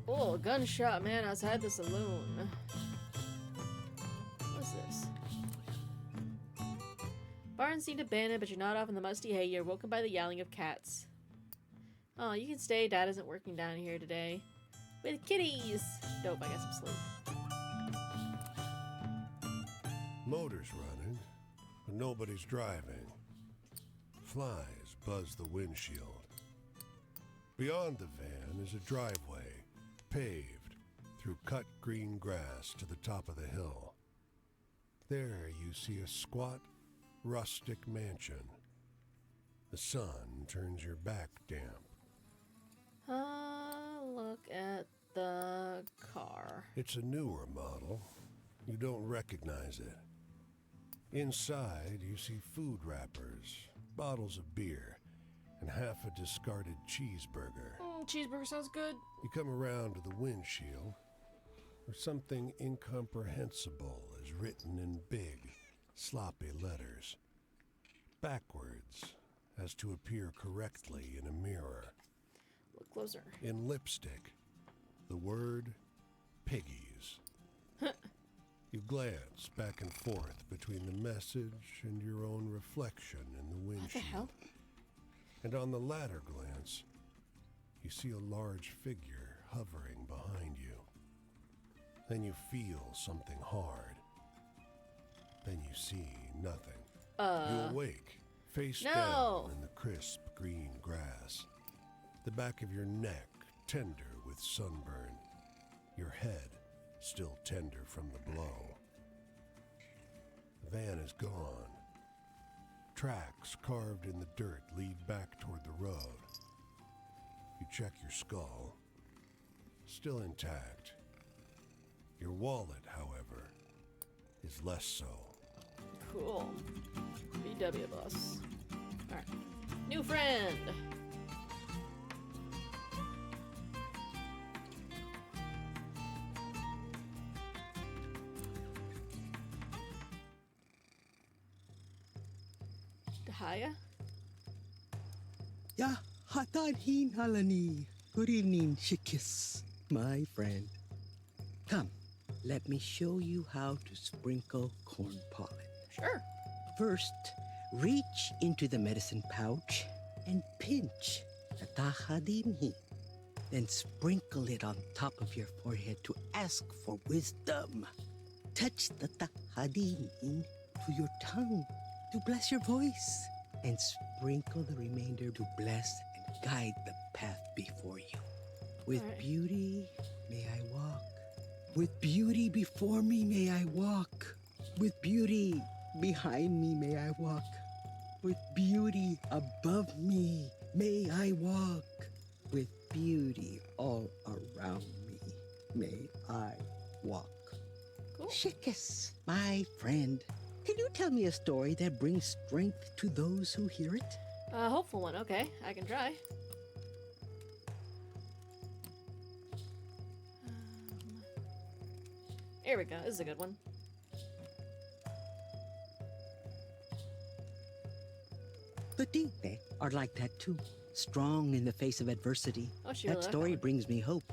Speaker 1: Oh, a gunshot man outside the saloon. What's this? Barn seemed abandoned, but you're not off in the musty hay. You're woken by the yowling of cats. Oh, you can stay. Dad isn't working down here today. With kitties! Dope, I guess I'm asleep.
Speaker 2: Motor's running, but nobody's driving. Flies buzz the windshield. Beyond the van is a driveway, paved through cut green grass to the top of the hill. There you see a squat, rustic mansion. The sun turns your back damp.
Speaker 1: Look at the car.
Speaker 2: It's a newer model. You don't recognize it. Inside, you see food wrappers, bottles of beer, and half a discarded cheeseburger.
Speaker 1: Cheeseburger sounds good.
Speaker 2: You come around to the windshield, where something incomprehensible is written in big, sloppy letters, backwards, as to appear correctly in a mirror.
Speaker 1: Look closer.
Speaker 2: In lipstick, the word Piggies. You glance back and forth between the message and your own reflection in the windshield.
Speaker 1: What the hell?
Speaker 2: And on the latter glance, you see a large figure hovering behind you. Then you feel something hard. Then you see nothing. You awake, face down in the crisp green grass. The back of your neck tender with sunburn. Your head still tender from the blow. The van is gone. Tracks carved in the dirt lead back toward the road. You check your skull. Still intact. Your wallet, however, is less so.
Speaker 1: Cool. VW bus. Alright. New friend! Dahaya?
Speaker 9: Ya hatahin halani. Good evening, Shikis, my friend. Come, let me show you how to sprinkle corn pollen.
Speaker 1: Sure.
Speaker 9: First, reach into the medicine pouch and pinch the tahadinhi. Then sprinkle it on top of your forehead to ask for wisdom. Touch the tahadin to your tongue to bless your voice, and sprinkle the remainder to bless and guide the path before you. With beauty may I walk. With beauty before me may I walk. With beauty behind me may I walk. With beauty above me may I walk. With beauty all around me may I walk.
Speaker 1: Cool.
Speaker 9: Shikis, my friend, can you tell me a story that brings strength to those who hear it?
Speaker 1: A hopeful one. Okay, I can try. Here we go. This is a good one.
Speaker 9: The Dingle are like that too, strong in the face of adversity.
Speaker 1: Oh, she
Speaker 9: That
Speaker 1: really like
Speaker 9: story
Speaker 1: one.
Speaker 9: brings me hope.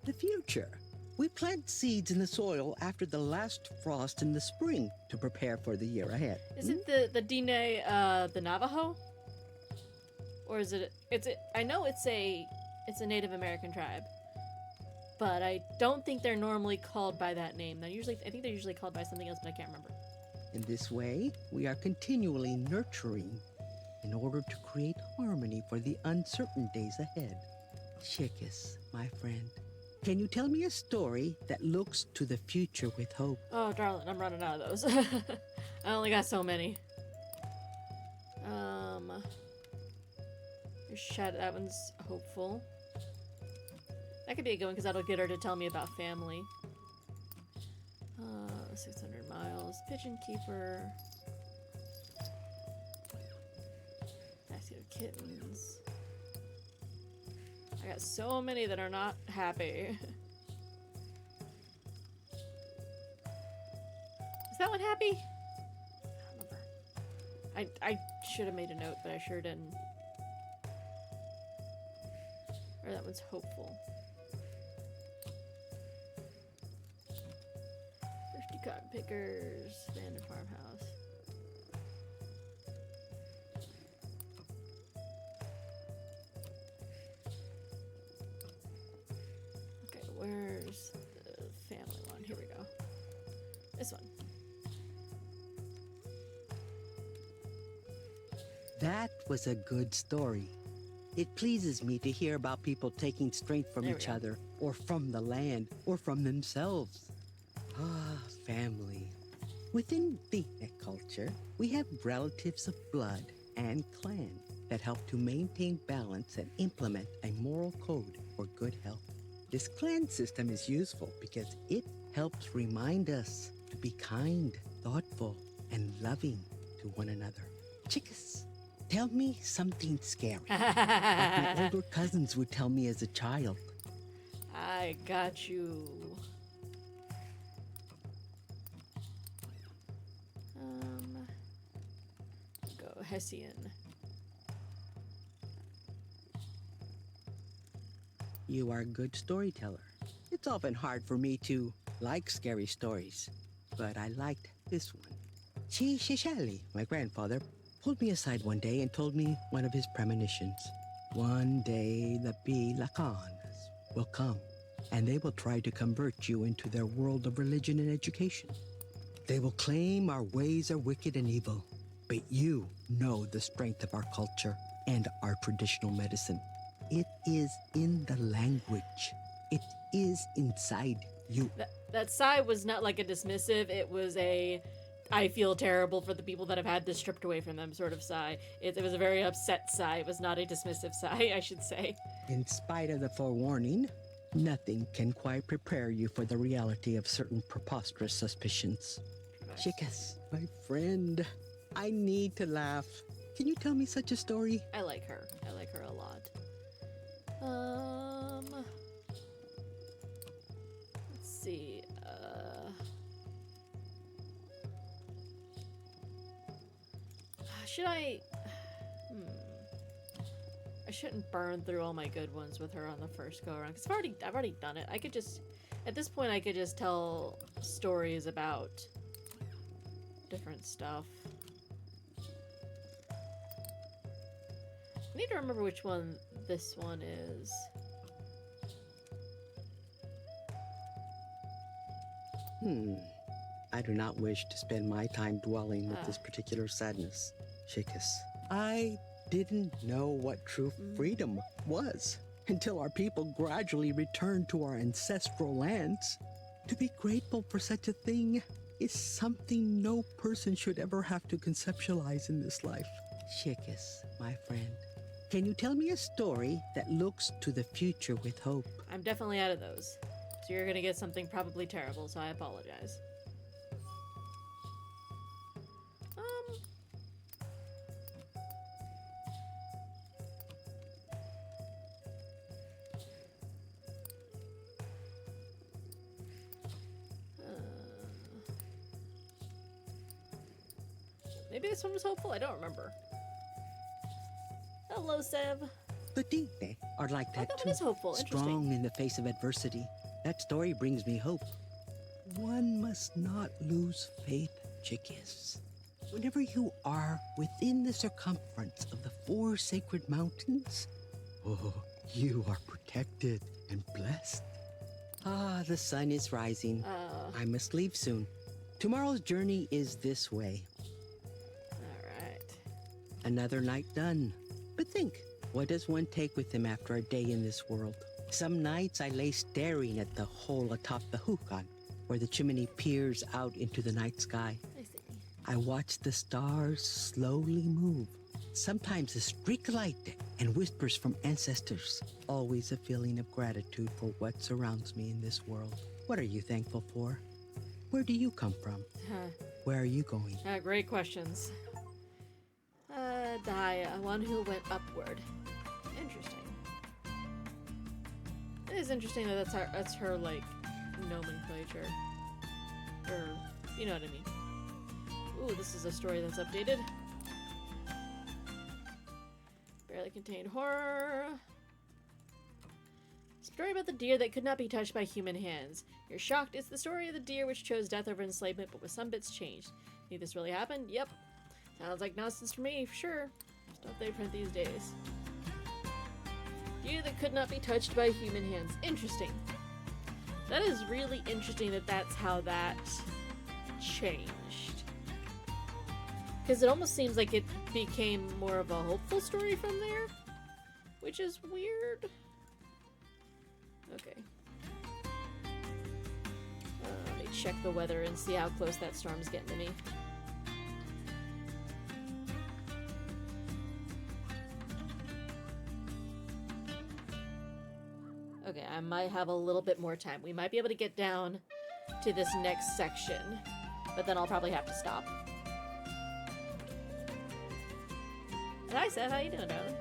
Speaker 9: The future. We plant seeds in the soil after the last frost in the spring to prepare for the year ahead.
Speaker 1: Is it the Dine, the Navajo? Or is it? I know it's a Native American tribe, but I don't think they're normally called by that name. I think they're usually called by something else, but I can't remember.
Speaker 9: In this way, we are continually nurturing in order to create harmony for the uncertain days ahead. Shikis, my friend, can you tell me a story that looks to the future with hope?
Speaker 1: Oh, darling, I'm running out of those. I only got so many. That one's hopeful. That could be a good one because that'll get her to tell me about family. 600 miles. Pigeon keeper. Basket of kittens. I got so many that are not happy. Is that one happy? I don't remember. I should have made a note, but I sure didn't. Or that one's hopeful. Thirsty cotton pickers, abandoned farmhouse. Okay, where's the family one? Here we go. This one.
Speaker 9: That was a good story. It pleases me to hear about people taking strength from
Speaker 1: There we
Speaker 9: each
Speaker 1: go.
Speaker 9: other or from the land, or from themselves. Ah, family. Within Dine culture, we have relatives of blood and clan that help to maintain balance and implement a moral code for good health. This clan system is useful because it helps remind us to be kind, thoughtful, and loving to one another. Chickas, tell me something scary, like my older cousins would tell me as a child.
Speaker 1: I got you. Go Hessian.
Speaker 9: You are a good storyteller. It's often hard for me to like scary stories, but I liked this one. Shishali, my grandfather, pulled me aside one day and told me one of his premonitions. One day the Bilakans will come, and they will try to convert you into their world of religion and education. They will claim our ways are wicked and evil, but you know the strength of our culture and our traditional medicine. It is in the language. It is inside you.
Speaker 1: That sigh was not like a dismissive, it was a I feel terrible for the people that have had this stripped away from them sort of sigh. It was a very upset sigh. It was not a dismissive sigh, I should say.
Speaker 9: In spite of the forewarning, nothing can quite prepare you for the reality of certain preposterous suspicions. Chicas, my friend, I need to laugh. Can you tell me such a story?
Speaker 1: I like her. I like her a lot. Let's see. Should I? I shouldn't burn through all my good ones with her on the first go around because I've already done it. I could just, at this point, I could just tell stories about different stuff. I need to remember which one this one is.
Speaker 9: I do not wish to spend my time dwelling with this particular sadness. Chicas, I didn't know what true freedom was until our people gradually returned to our ancestral lands. To be grateful for such a thing is something no person should ever have to conceptualize in this life. Chicas, my friend, can you tell me a story that looks to the future with hope?
Speaker 1: I'm definitely out of those. So you're gonna get something probably terrible, so I apologize. Maybe this one was hopeful? I don't remember. Hello, Sev.
Speaker 9: The Dine are like that
Speaker 1: that
Speaker 9: too.
Speaker 1: one is hopeful.
Speaker 9: Strong in the face of adversity. That story brings me hope. One must not lose faith, chickies. Whenever you are within the circumference of the 4 sacred mountains, you are protected and blessed. Ah, the sun is rising. I must leave soon. Tomorrow's journey is this way. Another night done. But think, what does one take with him after a day in this world? Some nights I lay staring at the hole atop the Hukan, where the chimney peers out into the night sky. I watch the stars slowly move. Sometimes a streak of light and whispers from ancestors. Always a feeling of gratitude for what surrounds me in this world. What are you thankful for? Where do you come from? Where are you going?
Speaker 1: Great questions. Daya, one who went upward. Interesting. It is interesting that that's her like nomenclature. Or you know what I mean. Ooh, this is a story that's updated. Barely contained horror. Story about the deer that could not be touched by human hands. You're shocked. It's the story of the deer which chose death over enslavement, but with some bits changed. Think this really happened? Yep. Sounds like nonsense for me, for sure. Stuff they print these days. Deer that could not be touched by human hands. Interesting. That is really interesting that that's how that changed. Because it almost seems like it became more of a hopeful story from there. Which is weird. Okay. check the weather and see how close that storm's getting to me. Okay, I might have a little bit more time. We might be able to get down to this next section, but then I'll probably have to stop. And hi, Seth. How you doing, darling?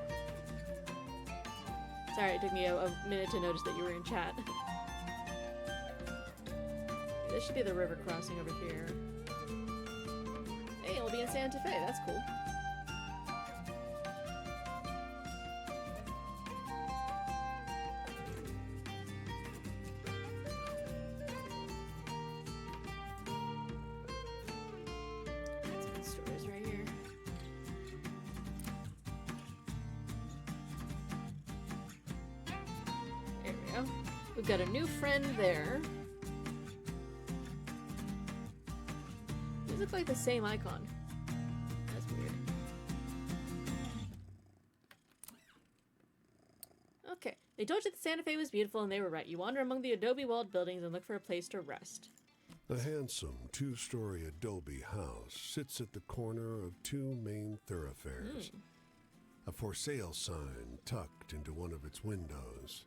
Speaker 1: Sorry, it took me a minute to notice that you were in chat. This should be the river crossing over here. Hey, we'll be in Santa Fe. That's cool. That's good stories right here. There we go. We've got a new friend there. These look like the same icon. That's weird. Okay. They told you that Santa Fe was beautiful, and they were right. You wander among the adobe-walled buildings and look for a place to rest.
Speaker 2: A handsome two-story adobe house sits at the corner of two main thoroughfares. A for sale sign tucked into one of its windows.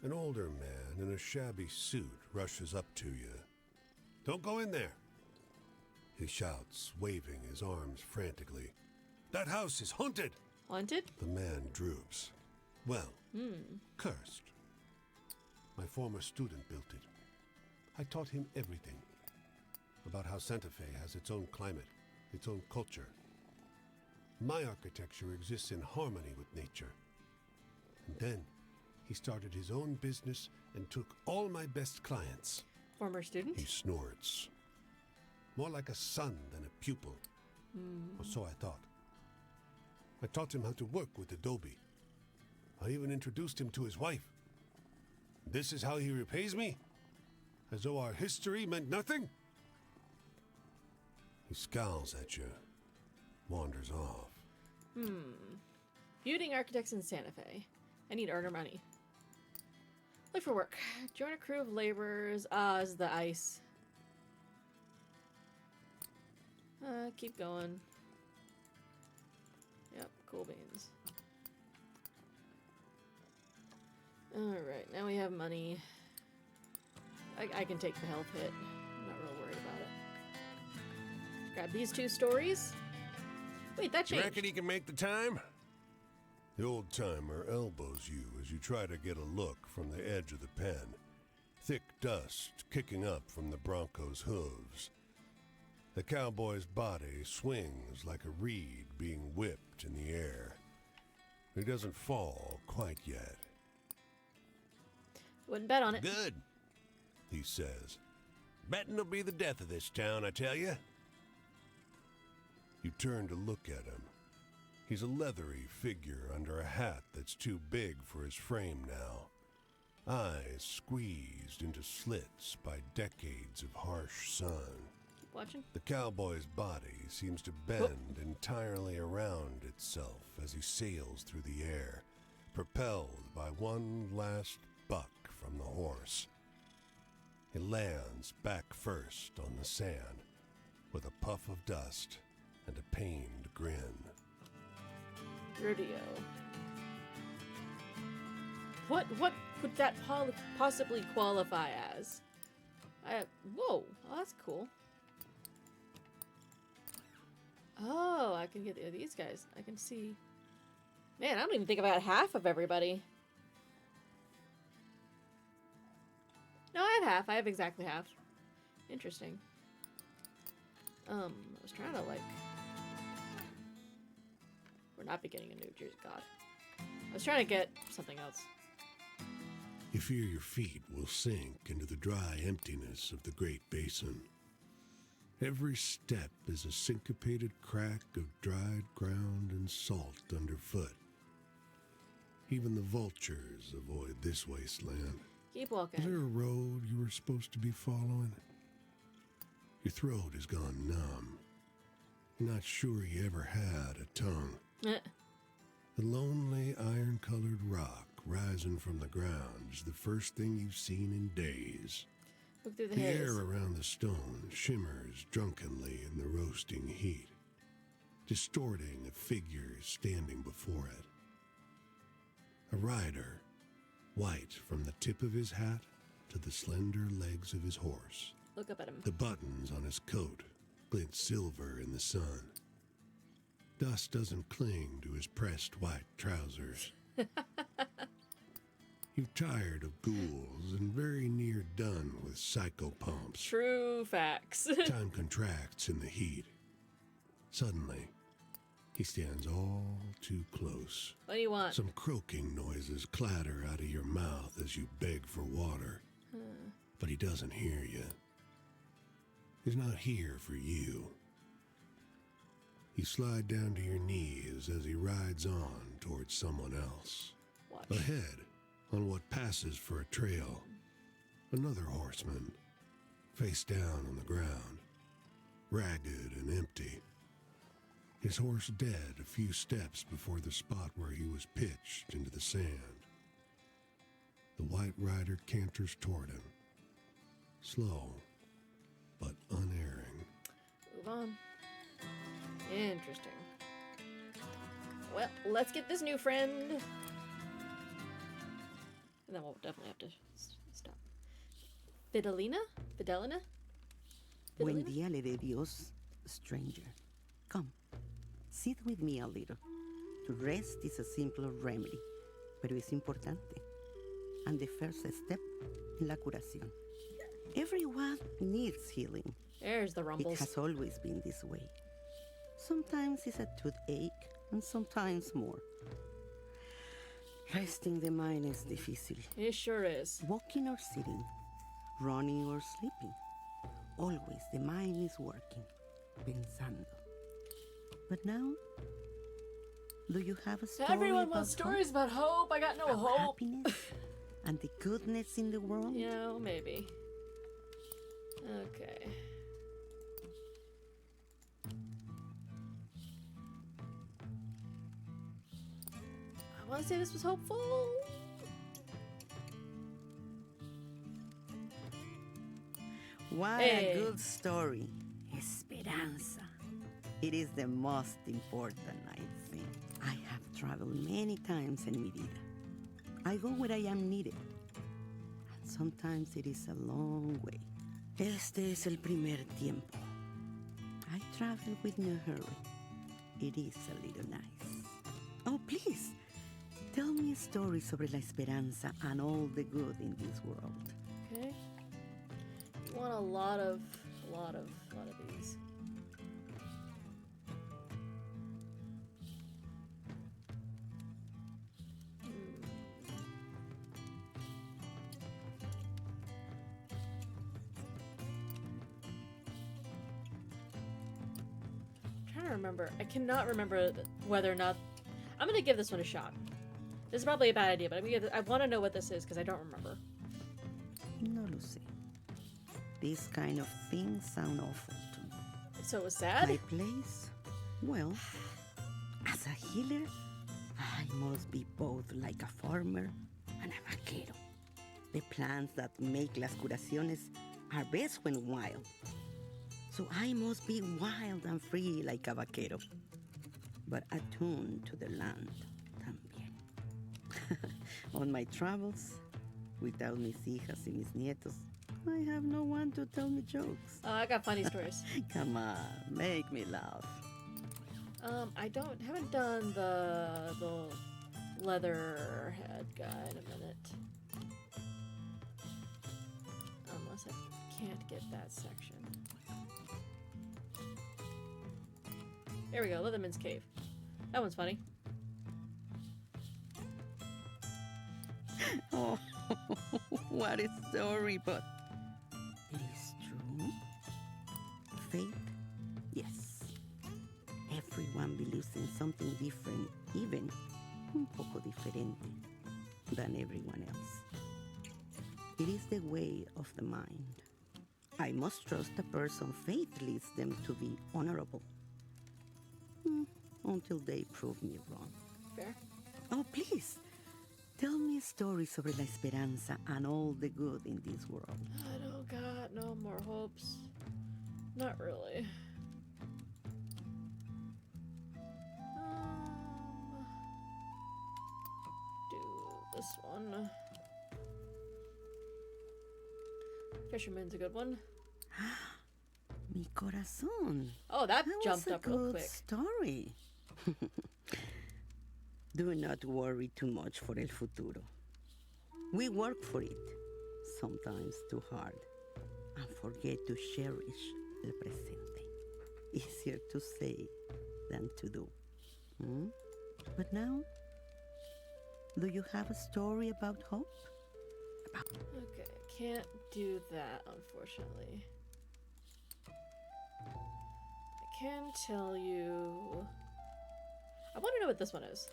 Speaker 2: An older man in a shabby suit rushes up to you. "Don't go in there," he shouts, waving his arms frantically. "That house is haunted!"
Speaker 1: Haunted?
Speaker 2: The man droops. "Well, cursed. My former student built it. I taught him everything about how Santa Fe has its own climate, its own culture. My architecture exists in harmony with nature. And then he started his own business and took all my best clients."
Speaker 1: Former student?
Speaker 2: He snorts. "More like a son than a pupil. Or so I thought. I taught him how to work with Adobe. I even introduced him to his wife. This is how he repays me? As though our history meant nothing?" He scowls at you, wanders off.
Speaker 1: Building architects in Santa Fe. I need earner money. Look for work. Join a crew of laborers. Is the ice. Keep going. Yep, cool beans. Alright, now we have money. I can take the health hit. I'm not real worried about it. Grab these two stories. Wait, that
Speaker 2: You
Speaker 1: changed.
Speaker 2: reckon he can make the time? The old-timer elbows you as you try to get a look from the edge of the pen. Thick dust kicking up from the bronco's hooves. The cowboy's body swings like a reed being whipped in the air. He doesn't fall quite yet.
Speaker 1: Wouldn't bet on it.
Speaker 2: "Good," he says. "Betting'll be the death of this town, I tell you." You turn to look at him. He's a leathery figure under a hat that's too big for his frame now. Eyes squeezed into slits by decades of harsh sun.
Speaker 1: Keep watching.
Speaker 2: The cowboy's body seems to bend entirely around itself as he sails through the air, propelled by one last buck from the horse. He lands back first on the sand with a puff of dust and a pained grin.
Speaker 1: Rodeo. What could that possibly qualify as? Whoa, oh, that's cool. Oh, I can get these guys. I can see. Man, I don't even think about half of everybody. No, I have half. I have exactly half. Interesting. I was trying to like. We're not beginning a New Jersey. God. I was trying to get something else.
Speaker 2: You fear your feet will sink into the dry emptiness of the Great Basin. Every step is a syncopated crack of dried ground and salt underfoot. Even the vultures avoid this wasteland.
Speaker 1: Keep walking.
Speaker 2: Is there a road you were supposed to be following? Your throat has gone numb. You're not sure you ever had a tongue. The lonely iron-colored rock rising from the ground is the first thing you've seen in days.
Speaker 1: Look through the
Speaker 2: The
Speaker 1: haze.
Speaker 2: air around the stone shimmers drunkenly in the roasting heat, distorting a figure standing before it. A rider, white from the tip of his hat to the slender legs of his horse.
Speaker 1: Look up at him.
Speaker 2: The buttons on his coat glint silver in the sun. Dust doesn't cling to his pressed white trousers. You're tired of ghouls and very near done with psychopomps.
Speaker 1: True facts.
Speaker 2: Time contracts in the heat. Suddenly, he stands all too close.
Speaker 1: What do you want?
Speaker 2: Some croaking noises clatter out of your mouth as you beg for water. But he doesn't hear you. He's not here for you. You slide down to your knees as he rides on towards someone else.
Speaker 1: Watch.
Speaker 2: Ahead, on what passes for a trail, another horseman, face down on the ground, ragged and empty. His horse dead a few steps before the spot where he was pitched into the sand. The white rider canters toward him, slow but unerring.
Speaker 1: Move on. Interesting. Well, let's get this new friend. And then we'll definitely have to stop. Fidelina? Fidelina?
Speaker 10: Buen día le de Dios, stranger. Come, sit with me a little. To rest is a simple remedy, pero es importante. And the first step in la curación. Everyone needs healing.
Speaker 1: There's the rumbles.
Speaker 10: It has always been this way. Sometimes it's a toothache, and sometimes more. Resting the mind is difícil.
Speaker 1: It sure is.
Speaker 10: Walking or sitting, running or sleeping. Always the mind is working, pensando. But now, do you have a story
Speaker 1: Everyone
Speaker 10: about
Speaker 1: wants stories about hope. I got no
Speaker 10: about
Speaker 1: hope.
Speaker 10: happiness and the goodness in the world?
Speaker 1: You know, maybe. Okay. I want to say this was hopeful.
Speaker 10: What
Speaker 1: Hey.
Speaker 10: a good story. Esperanza. It is the most important, I think. I have traveled many times in mi vida. I go where I am needed. And sometimes it is a long way. Este es el primer tiempo. I travel with no hurry. It is a little nice. Oh, please, tell me a story sobre la esperanza and all the good in this world.
Speaker 1: Okay. You want a lot of these. Trying to remember. I cannot remember whether or not. I'm gonna give this one a shot. This is probably a bad idea, but I'm gonna give I want to know what this is because I don't remember.
Speaker 10: No lo sé. These kind of things sound awful to me.
Speaker 1: So it was sad.
Speaker 10: My place? Well, as a healer, I must be both like a farmer and a vaquero. The plants that make las curaciones are best when wild. So I must be wild and free like a vaquero, but attuned to the land también. On my travels, without mis hijas y mis nietos, I have no one to tell me jokes.
Speaker 1: Oh, I got funny stories.
Speaker 10: Come on, make me laugh.
Speaker 1: I haven't done the leather head guy in a minute. Unless I can't get that section. There we go, Leatherman's Cave. That one's funny.
Speaker 10: Oh, what a story, but it is true. Faith? Yes. Everyone believes in something different, even un poco diferente than everyone else. It is the way of the mind. I must trust a person faith leads them to be honorable. Until they prove me wrong.
Speaker 1: Fair.
Speaker 10: Oh, please. Tell me a story sobre la esperanza and all the good in this world.
Speaker 1: I don't got no more hopes. Not really. Do this one. Fisherman's a good one.
Speaker 10: Mi corazón.
Speaker 1: Oh, that
Speaker 10: was
Speaker 1: jumped
Speaker 10: a
Speaker 1: up real
Speaker 10: good
Speaker 1: quick.
Speaker 10: story. Do not worry too much for el futuro. We work for it, sometimes too hard, and forget to cherish el presente. Easier to say than to do. Hmm? But now, do you have a story about hope?
Speaker 1: Okay, can't do that, unfortunately. I can tell you... I want to know what this one is.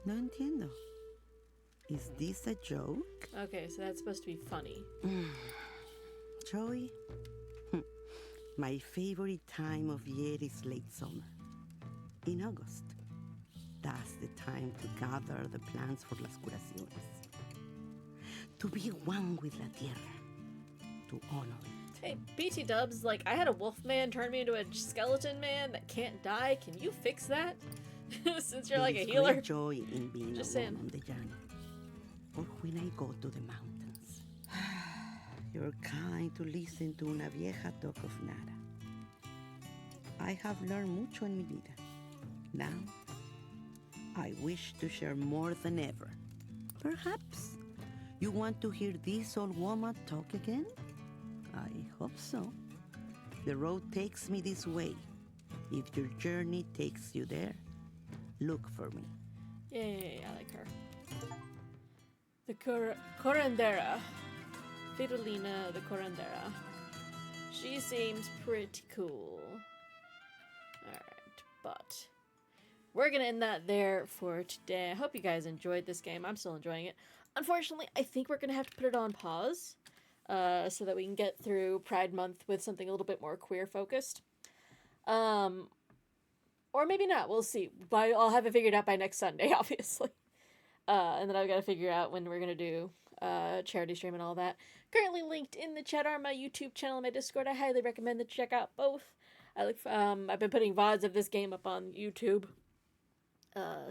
Speaker 10: No entiendo. Is this a joke?
Speaker 1: Okay, so that's supposed to be funny.
Speaker 10: Joey, my favorite time of year is late summer. In August. That's the time to gather the plants for las curaciones. To be one with la tierra. To honor it.
Speaker 1: Hey, BT Dubs, like, I had a wolf man turn me into a skeleton man that can't die. Can you fix that? Since you're like a
Speaker 10: There is
Speaker 1: healer.
Speaker 10: great joy in being
Speaker 1: Just
Speaker 10: alone
Speaker 1: saying.
Speaker 10: on the journey. Or when I go to the mountains. You're kind to listen to una vieja talk of nada. I have learned mucho en mi vida. Now, I wish to share more than ever. Perhaps you want to hear this old woman talk again? I hope so. The road takes me this way. If your journey takes you there, look for me.
Speaker 1: Yay, I like her. The Curandera. Fidolina the Curandera. She seems pretty cool. Alright, but we're gonna end that there for today. I hope you guys enjoyed this game. I'm still enjoying it. Unfortunately, I think we're gonna have to put it on pause so that we can get through Pride Month with something a little bit more queer focused. Or maybe not. We'll see. I'll have it figured out by next Sunday, obviously. And then I've got to figure out when we're going to do charity stream and all that. Currently linked in the chat are my YouTube channel and my Discord. I highly recommend that you check out both. I've been putting VODs of this game up on YouTube.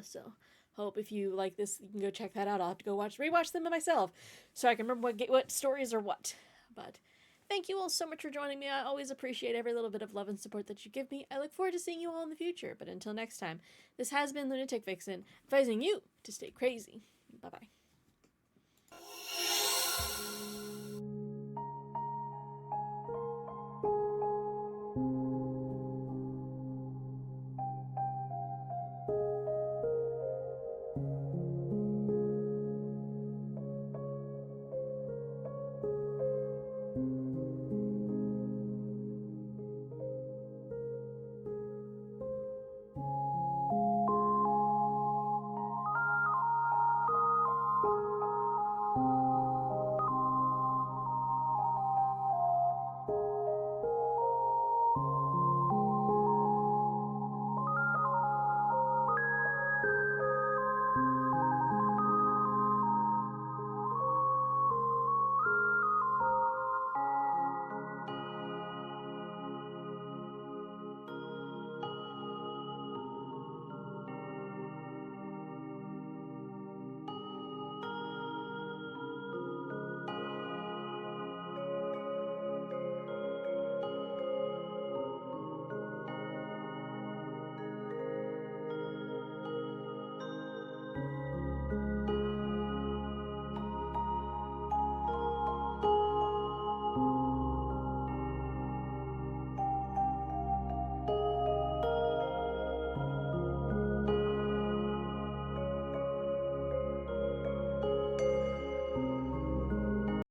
Speaker 1: So hope if you like this, you can go check that out. I'll have to go rewatch them myself so I can remember what stories are what. But thank you all so much for joining me. I always appreciate every little bit of love and support that you give me. I look forward to seeing you all in the future. But until next time, this has been Lunatic Vixen, advising you to stay crazy. Bye-bye.